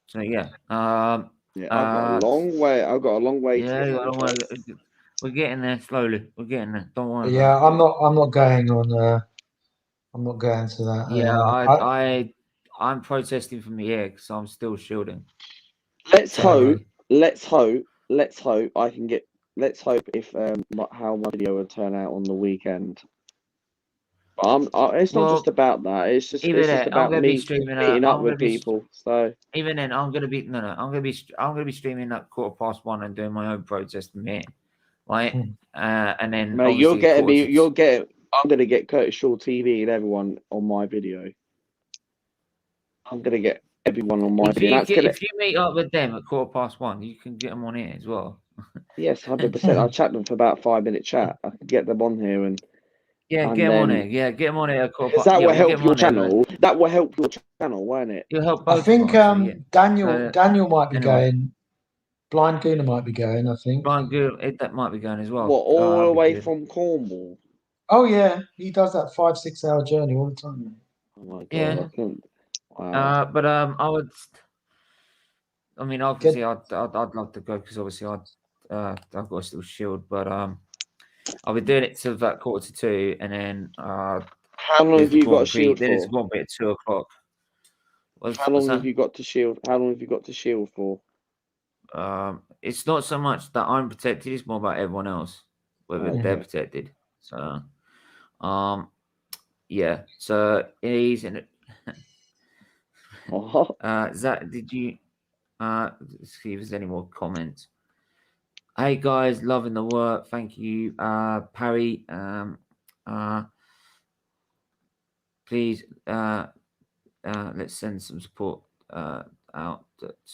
So yeah. Yeah, I've got a long way. I've got a long way. Yeah, we're getting there slowly. We're getting there. Don't worry. Yeah, I'm not going on. I'm not going to that. Yeah, I'm protesting from the air because I'm still shielding. Let's hope I can get. Let's hope if how my video will turn out on the weekend. It's not just about that. It's just about me meeting up with people. So even then, I'm gonna be I'm gonna be streaming at 1:15 and doing my own protest from here, right? And then mate, I'm gonna get Curtis Shaw TV and everyone on my video. I'm gonna get everyone on my video. If you meet up with them at 1:15, you can get them on here as well. Yes, 100%. I'll chat them for about 5-minute chat. I can get them on here and. Yeah, get them on it. Yeah, get them on it. That will help your channel. That will help your channel, won't it? You'll help both. I think Daniel might be going. Blind Gooner might be going. I think Blind Gooner that might be going as well. What, all the way from Cornwall? Oh yeah, he does that 5-6 hour journey all the time. Oh my god! Yeah. I couldn't. Wow. But I would. I mean, obviously, I'd love to go because obviously I've got to still shield, but I'll be doing it till about 1:45, and then how long have you got to shield for? Then it's one bit at 2 o'clock. How long have you got to shield? How long have you got to shield for? It's not so much that I'm protected; it's more about everyone else, whether they're protected. So, yeah. So he's in it. Zach, did you? Let's see if there's any more comments. Hey guys, loving the work. Thank you, Parry. Please, let's send some support out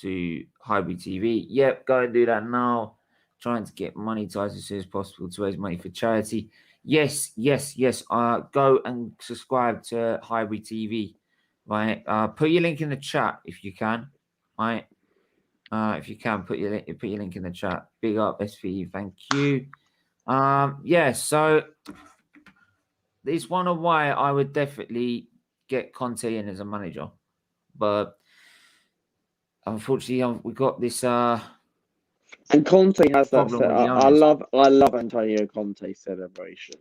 to Hybrid TV. Yep, go and do that now. Trying to get monetized as soon as possible to raise money for charity. Yes. Go and subscribe to Hybrid TV. Right. Put your link in the chat if you can. Right. If you can, put your link in the chat. Big up SVE, thank you. Yeah, so this one of why I would definitely get Conte in as a manager, but unfortunately, we got this. And Conte has that. I love Antonio Conte's celebration.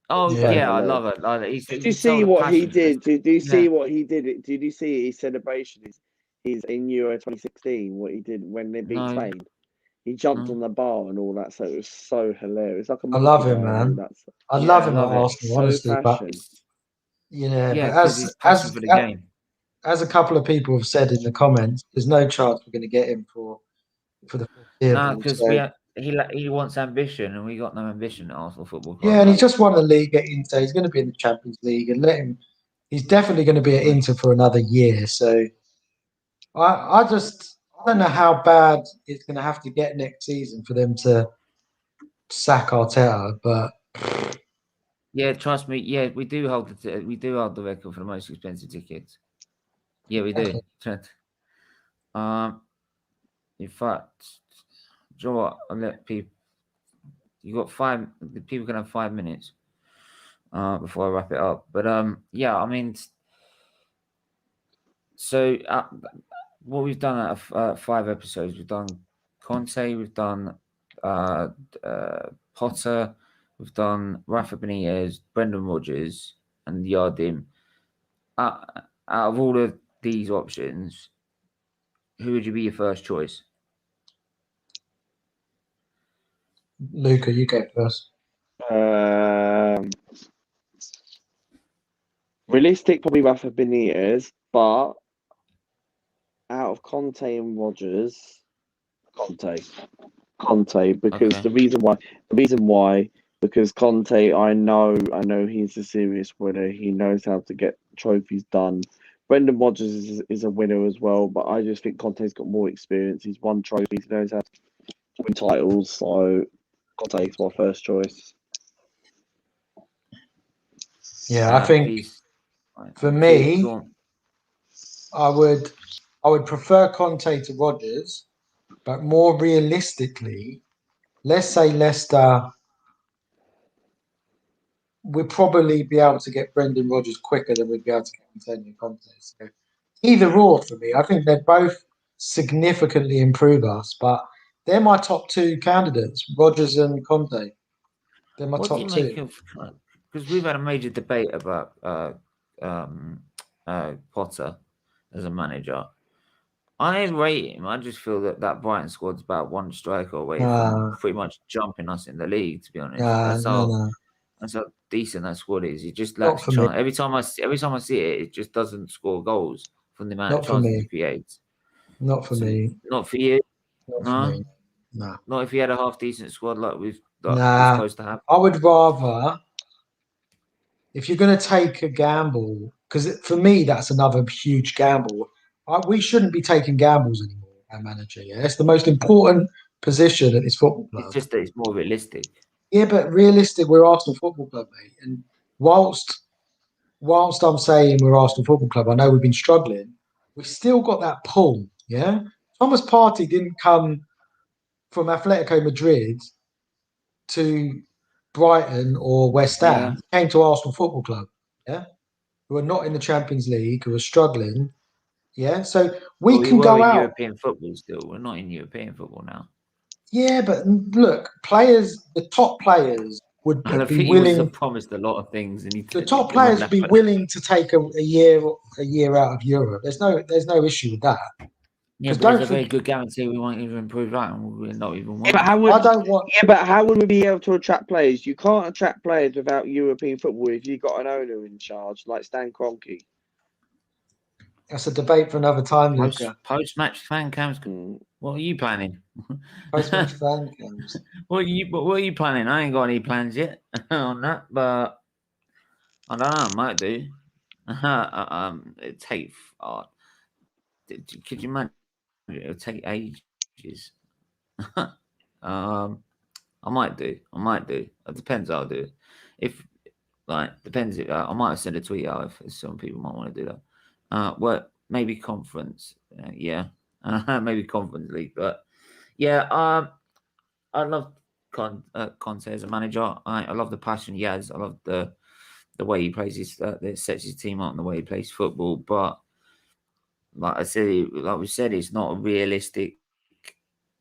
Oh yeah, I love it. Did you see what he did? Did you see what he did? Did you see his celebration? He's in Euro 2016. What he did when they beat Spain, he jumped on the bar and all that. So it was so hilarious. Like I love him, man. I love him at Arsenal, honestly. But because he's passion for the game. as a couple of people have said in the comments, there's no chance we're going to get him for the No, foreseeable. because So, he wants ambition, and we got no ambition at Arsenal Football Club. yeah, and he's just won the league at Inter. He's going to be in the Champions League, and let him. He's definitely going to be at Inter for another year. So, I don't know how bad it's going to have to get next season for them to sack Arteta, but Yeah, trust me. Yeah, we do hold the record for the most expensive tickets. Yeah, we do. In fact, do you know what? I'll let people. You got 5. The people can have 5 minutes before I wrap it up. But yeah, I mean, so what we've done out of 5 episodes, we've done Conte, we've done Potter, we've done Rafa Benitez, Brendan Rodgers, and Yardim. Out of all of these options, who would you be your first choice? Luca, you go first. Realistic, probably Rafa Benitez, but out of Conte and Rodgers, Conte, because Okay. the reason why, because Conte, I know he's a serious winner. He knows how to get trophies done. Brendan Rodgers is a winner as well, but I just think Conte's got more experience. He's won trophies, he knows how to win titles. So Conte is my first choice. Yeah, I think Please. for me, I would prefer Conte to Rodgers, but more realistically, let's say Leicester, we'd probably be able to get Brendan Rodgers quicker than we'd be able to get Antonio Conte. So either or for me, I think they both significantly improve us, but they're my top 2 candidates, Rodgers and Conte. They're my What do you top make 2. of? Because we've had a major debate about Potter as a manager. I rate him. I just feel that Brighton squad's about 1 striker away from pretty much jumping us in the league. To be honest, that's how decent that squad is. He just lacks chance. Every time I see it, it just doesn't score goals from the amount of chances he creates. Not for me. Not for you. Not No. for me. No. Not if you had a half decent squad like we're supposed to have. I would rather, if you're going to take a gamble, because for me that's another huge gamble. We shouldn't be taking gambles anymore. Our manager, yeah, it's the most important position at this football club. It's just that it's more realistic. Yeah, but realistic, we're Arsenal Football Club, mate. And whilst I'm saying we're Arsenal Football Club, I know we've been struggling. We've still got that pull. Yeah, Thomas Partey didn't come from Atletico Madrid to Brighton or West Ham. He came to Arsenal Football Club. Yeah, who are not in the Champions League, who are struggling. Yeah, so we can go out. European football still. We're not in European football now. Yeah, but look, the top players would be willing. He promised a lot of things, and the top players would be willing to take a year out of Europe. There's no issue with that. Yeah, but there's a very good guarantee we won't even improve that, and we're not even. But how would we be able to attract players? You can't attract players without European football if you've got an owner in charge like Stan Kroenke. That's a debate for another time, Luca. Post-match fan cams. What are you planning? Post-match fan cams. What are you planning? I ain't got any plans yet on that, but I don't know. I might do. It take. Could you imagine? It'll take ages. I might do. It depends how I'll do it. Depends. I might send a tweet out if some people might want to do that. Well, maybe conference. Maybe conference league. But yeah, I love Conte as a manager. I love the passion he has. I love the way he plays sets his team up and the way he plays football. But like we said, it's not a realistic,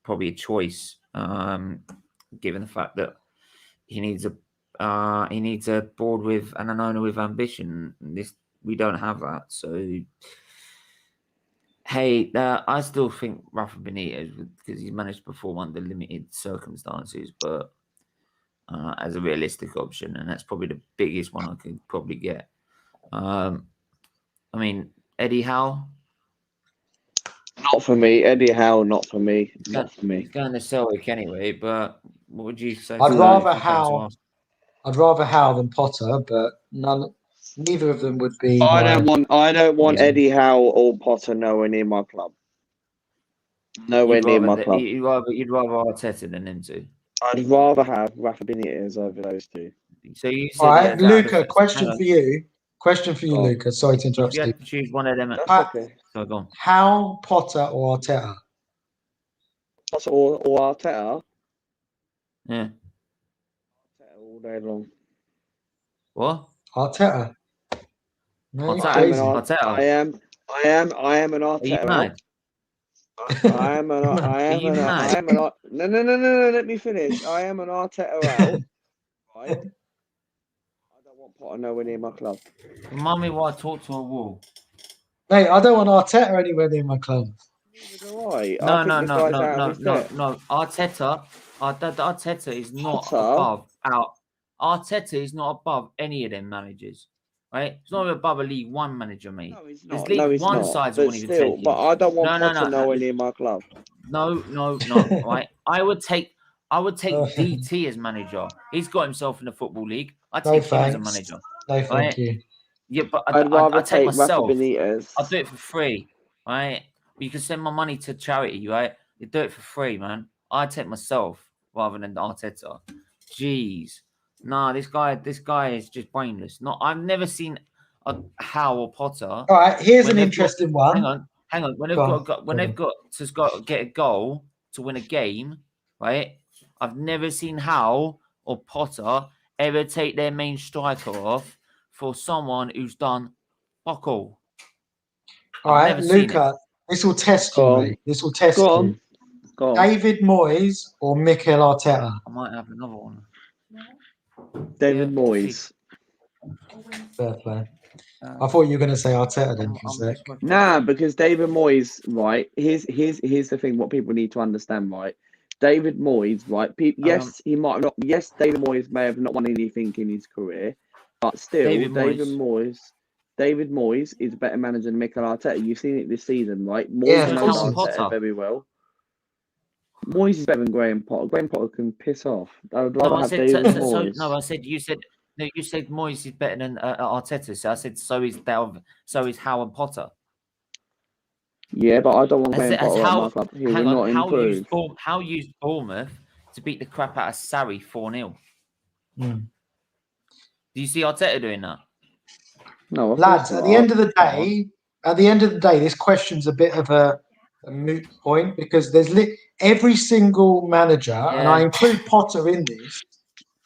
probably a choice, given the fact that he needs a board with and an owner with ambition. We don't have that. So, hey, I still think Rafa Benitez, because he's managed to perform under limited circumstances, but as a realistic option, and that's probably the biggest one I could probably get. I mean, Eddie Howe. Not for me. Eddie Howe, not for me. Not for me. He's going to Celtic anyway, but what would you say? I'd to rather that if you came to Howe. Arsenal? I'd rather Howe than Potter, but neither of them would be. I don't want Yeah. Eddie Howe or Potter nowhere near my club. Nowhere near my club. You'd rather Arteta than them two. I'd rather have Rafa Benitez over those two. So you said, All right, yeah, Luca. Question for you. Question for you, Go on. Luca. Sorry to interrupt. If you had Steve. to choose one of them, That's okay. so go on. Howe, Potter, or Arteta? Potter or Arteta? Yeah. Arteta all day long. What? Arteta. No, you're Arteta. crazy. Arteta. I am an Are you Arteta. mad? No, let me finish. I am an Arteta out. Right? I don't want Potter nowhere near my club. Remind me why I talked to a wall. Mate, I don't want Arteta anywhere near my club. Neither do I. No. Arteta is not above out. Arteta is not above any of them managers. Right? It's not above a League One manager, mate. No, he's There's not. League No, he's One not. sides But won't even still, take but him. I don't want No. Potter nowhere near my club. No. Right? I would take DT as manager. He's got himself in the Football League. I take him as a manager. No, thank Right? you. Yeah, but I'd rather I'd take Rafa myself. Benitez. I'll do it for free, right? You can send my money to charity, right? You do it for free, man. I take myself rather than Arteta. Jeez, nah, this guy is just brainless. I've never seen a Howe or Potter. All right, here's an interesting one. Hang on. When they've got to get a goal to win a game, right? I've never seen Howe or Potter ever take their main striker off for someone who's done fuck all. All right, Luca, this will test you, mate. This will test you. Go on. David Moyes or Mikel Arteta? I might have another one. David Moyes. Fair play. I thought you were going to say Arteta then for a sec. Nah, because David Moyes, right? Here's the thing. What people need to understand, right? David Moyes, right? He might have not. Yes, David Moyes may have not won anything in his career, but still, David Moyes is a better manager than Mikel Arteta. You've seen it this season, right? Moyes knows Arteta very well. Moyes is better than Graham Potter. Graham Potter can piss off. I would rather have David Moyes. You said Moyes is better than Arteta. So I said so is Howe and Potter. Yeah, but I don't want Graham Potter at my club. He will not improve. Howe used Bournemouth to beat the crap out of Sarri 4-0. Do you see Arteta doing that? No, lads. At the end of the day, this question's a bit of a moot point because there's every single manager, and I include Potter in this,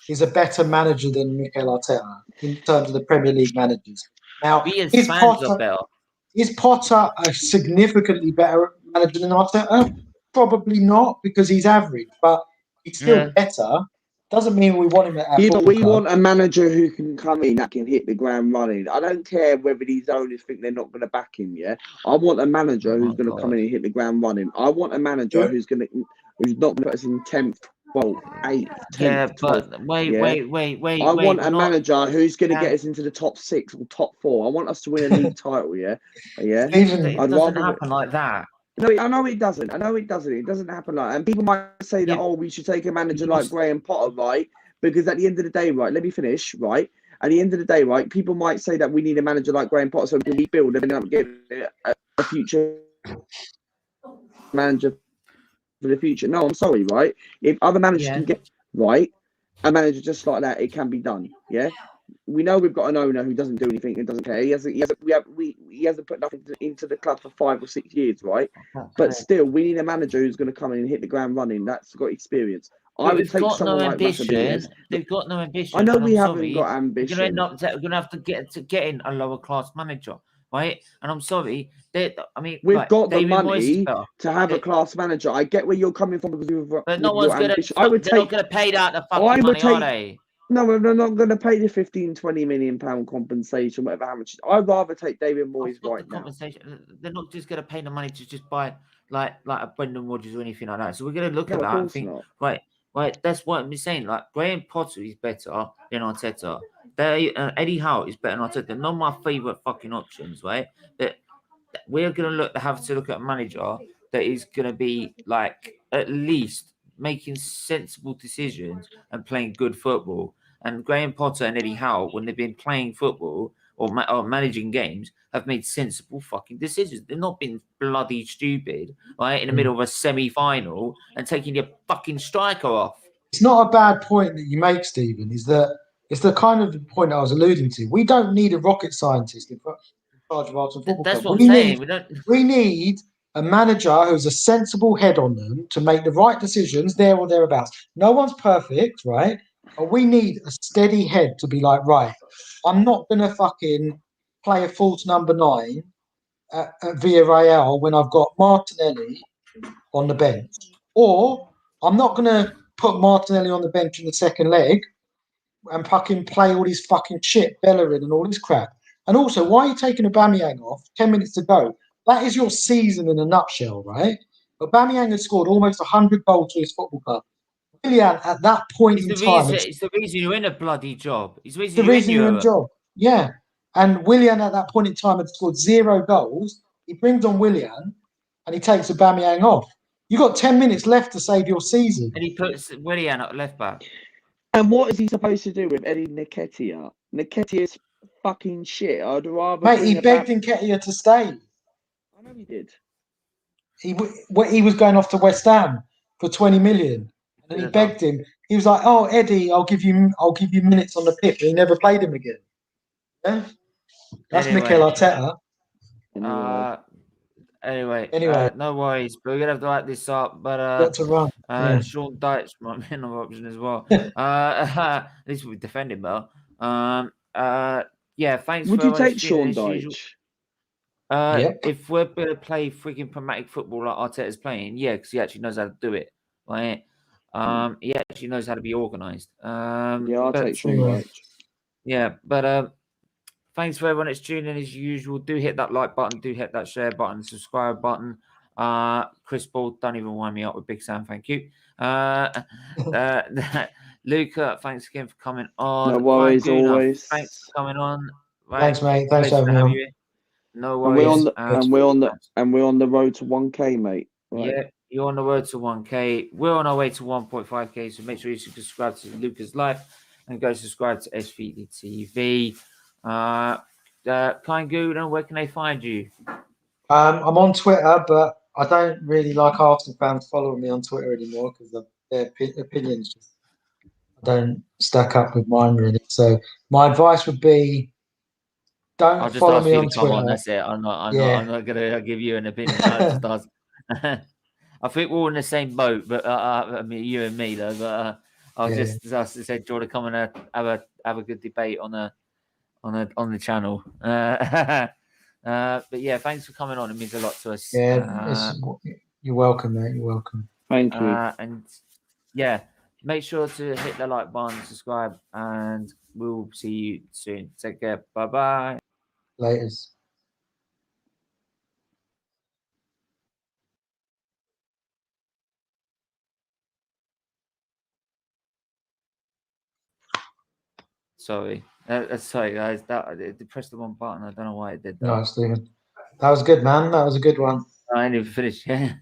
is a better manager than Mikel Arteta in terms of the Premier League managers. Now, is Potter a significantly better manager than Arteta? Probably not, because he's average, but he's still better. Doesn't mean we want him at our but we want a manager who can come in that can hit the ground running. I don't care whether these owners think they're not going to back him. Yeah, I want a manager who's going to come in and hit the ground running. I want a manager who's not going to put us in 10th, 12th, 8th, 10th. Yeah, but wait. I want a manager who's going to get us into the top 6 or top 4. I want us to win a league title. Yeah. It doesn't happen like that. No, I know it doesn't. It doesn't happen like that. And people might say that, we should take a manager like Graham Potter, right? Because at the end of the day, right, let me finish, right? At the end of the day, right, people might say that we need a manager like Graham Potter so we can rebuild and end up getting a future manager for the future. No, I'm sorry, right? If other managers can get, right, a manager just like that, it can be done, yeah? We know we've got an owner who doesn't do anything and doesn't care. He hasn't put nothing into the club for 5 or 6 years, right? But still, we need a manager who's going to come in and hit the ground running. That's got experience. I would take someone like Rafa Benitez. They've got no ambition. I know we haven't got ambition. We're going to have to get in a lower class manager, right? And I'm sorry, we've got the money to have a class manager. I get where you're coming from because but no one's going to. They're not going to pay out the fucking money, are they? No, they're not going to pay the 15-20 million pound compensation, whatever how much. I'd rather take David Moyes right now. They're not just going to pay the money to just buy like a Brendan Rodgers or anything like that. So we're going to look at that and think, right. That's what I'm saying. Like Graham Potter is better than Arteta. Eddie Howe is better than Arteta. They're not my favorite fucking options, right? But we're going to have to look at a manager that is going to be like at least making sensible decisions and playing good football. And Graham Potter and Eddie Howe, when they've been playing football or managing games, have made sensible fucking decisions. They've not been bloody stupid, right, in the middle of a semi-final and taking your fucking striker off. It's not a bad point that you make, Stephen. Is that it's the kind of point I was alluding to. We don't need a rocket scientist in charge of Arsenal Football That's Club. what I'm saying. We need a manager who's a sensible head on them to make the right decisions there or thereabouts. No one's perfect, right? But we need a steady head to be like, right, I'm not going to fucking play a false number 9 at Villarreal when I've got Martinelli on the bench. Or I'm not going to put Martinelli on the bench in the second leg and fucking play all this fucking shit, Bellerin and all this crap. And also, why are you taking Aubameyang off 10 minutes to go? That is your season in a nutshell, right? Aubameyang has scored almost 100 goals for his football club. Willian, at that point in time... It's the reason you're in a bloody job. It's the reason, you're in a job. Yeah. And Willian, at that point in time, had scored 0 goals. He brings on Willian and he takes Aubameyang off. You got 10 minutes left to save your season. And he puts Willian at left back. And what is he supposed to do with Eddie Nketiah? Nketiah's fucking shit. I'd rather. Mate, he begged Nketiah to stay. I know he did. He was going off to West Ham for 20 million, and he begged him. He was like, "Oh, Eddie, I'll give you minutes on the pitch." And he never played him again. Yeah, that's Mikel Arteta. Anyway, no worries. But we're gonna have to wrap this up. But got to run. Sean Dyche might be another option as well. At least we'll be defending well. Yeah, thanks. Would you take Sean Dyche? If we're gonna play freaking pragmatic football like Arteta's playing, yeah, because he actually knows how to do it. Right? He actually knows how to be organised. I'll take Sean Dyche. Yeah, but thanks for everyone that's tuning in as usual. Do hit that like button, do hit that share button, subscribe button. Chris Ball, don't even wind me up with Big Sam, thank you. Luca, thanks again for coming on. No worries, always. Thanks for coming on. Right. Thanks, mate. Thanks for having me. No worries. And we're on the road to 1K, mate. Right. Yeah, you're on the road to 1K. We're on our way to 1.5K. So make sure you subscribe to Luca's Life and go subscribe to SFeatleyTV. Kind Goo, where can they find you? I'm on Twitter, but I don't really like Arsenal fans following me on Twitter anymore because their opinions just don't stack up with mine, really. So my advice would be, don't follow me on Twitter. On, that's it. I'm not gonna give you an opinion. I think we're all in the same boat, but I mean, you and me though. But I just said, do you want to come and have a good debate on the channel? But yeah, thanks for coming on. It means a lot to us. Yeah, you're welcome, mate. You're welcome. Thank you. And yeah, make sure to hit the like button, subscribe, and we'll see you soon. Take care. Bye bye. Laters. Sorry, sorry guys. It pressed the wrong button. I don't know why it did that. No, Stephen. That was good, man. That was a good one. I ain't even finished yet.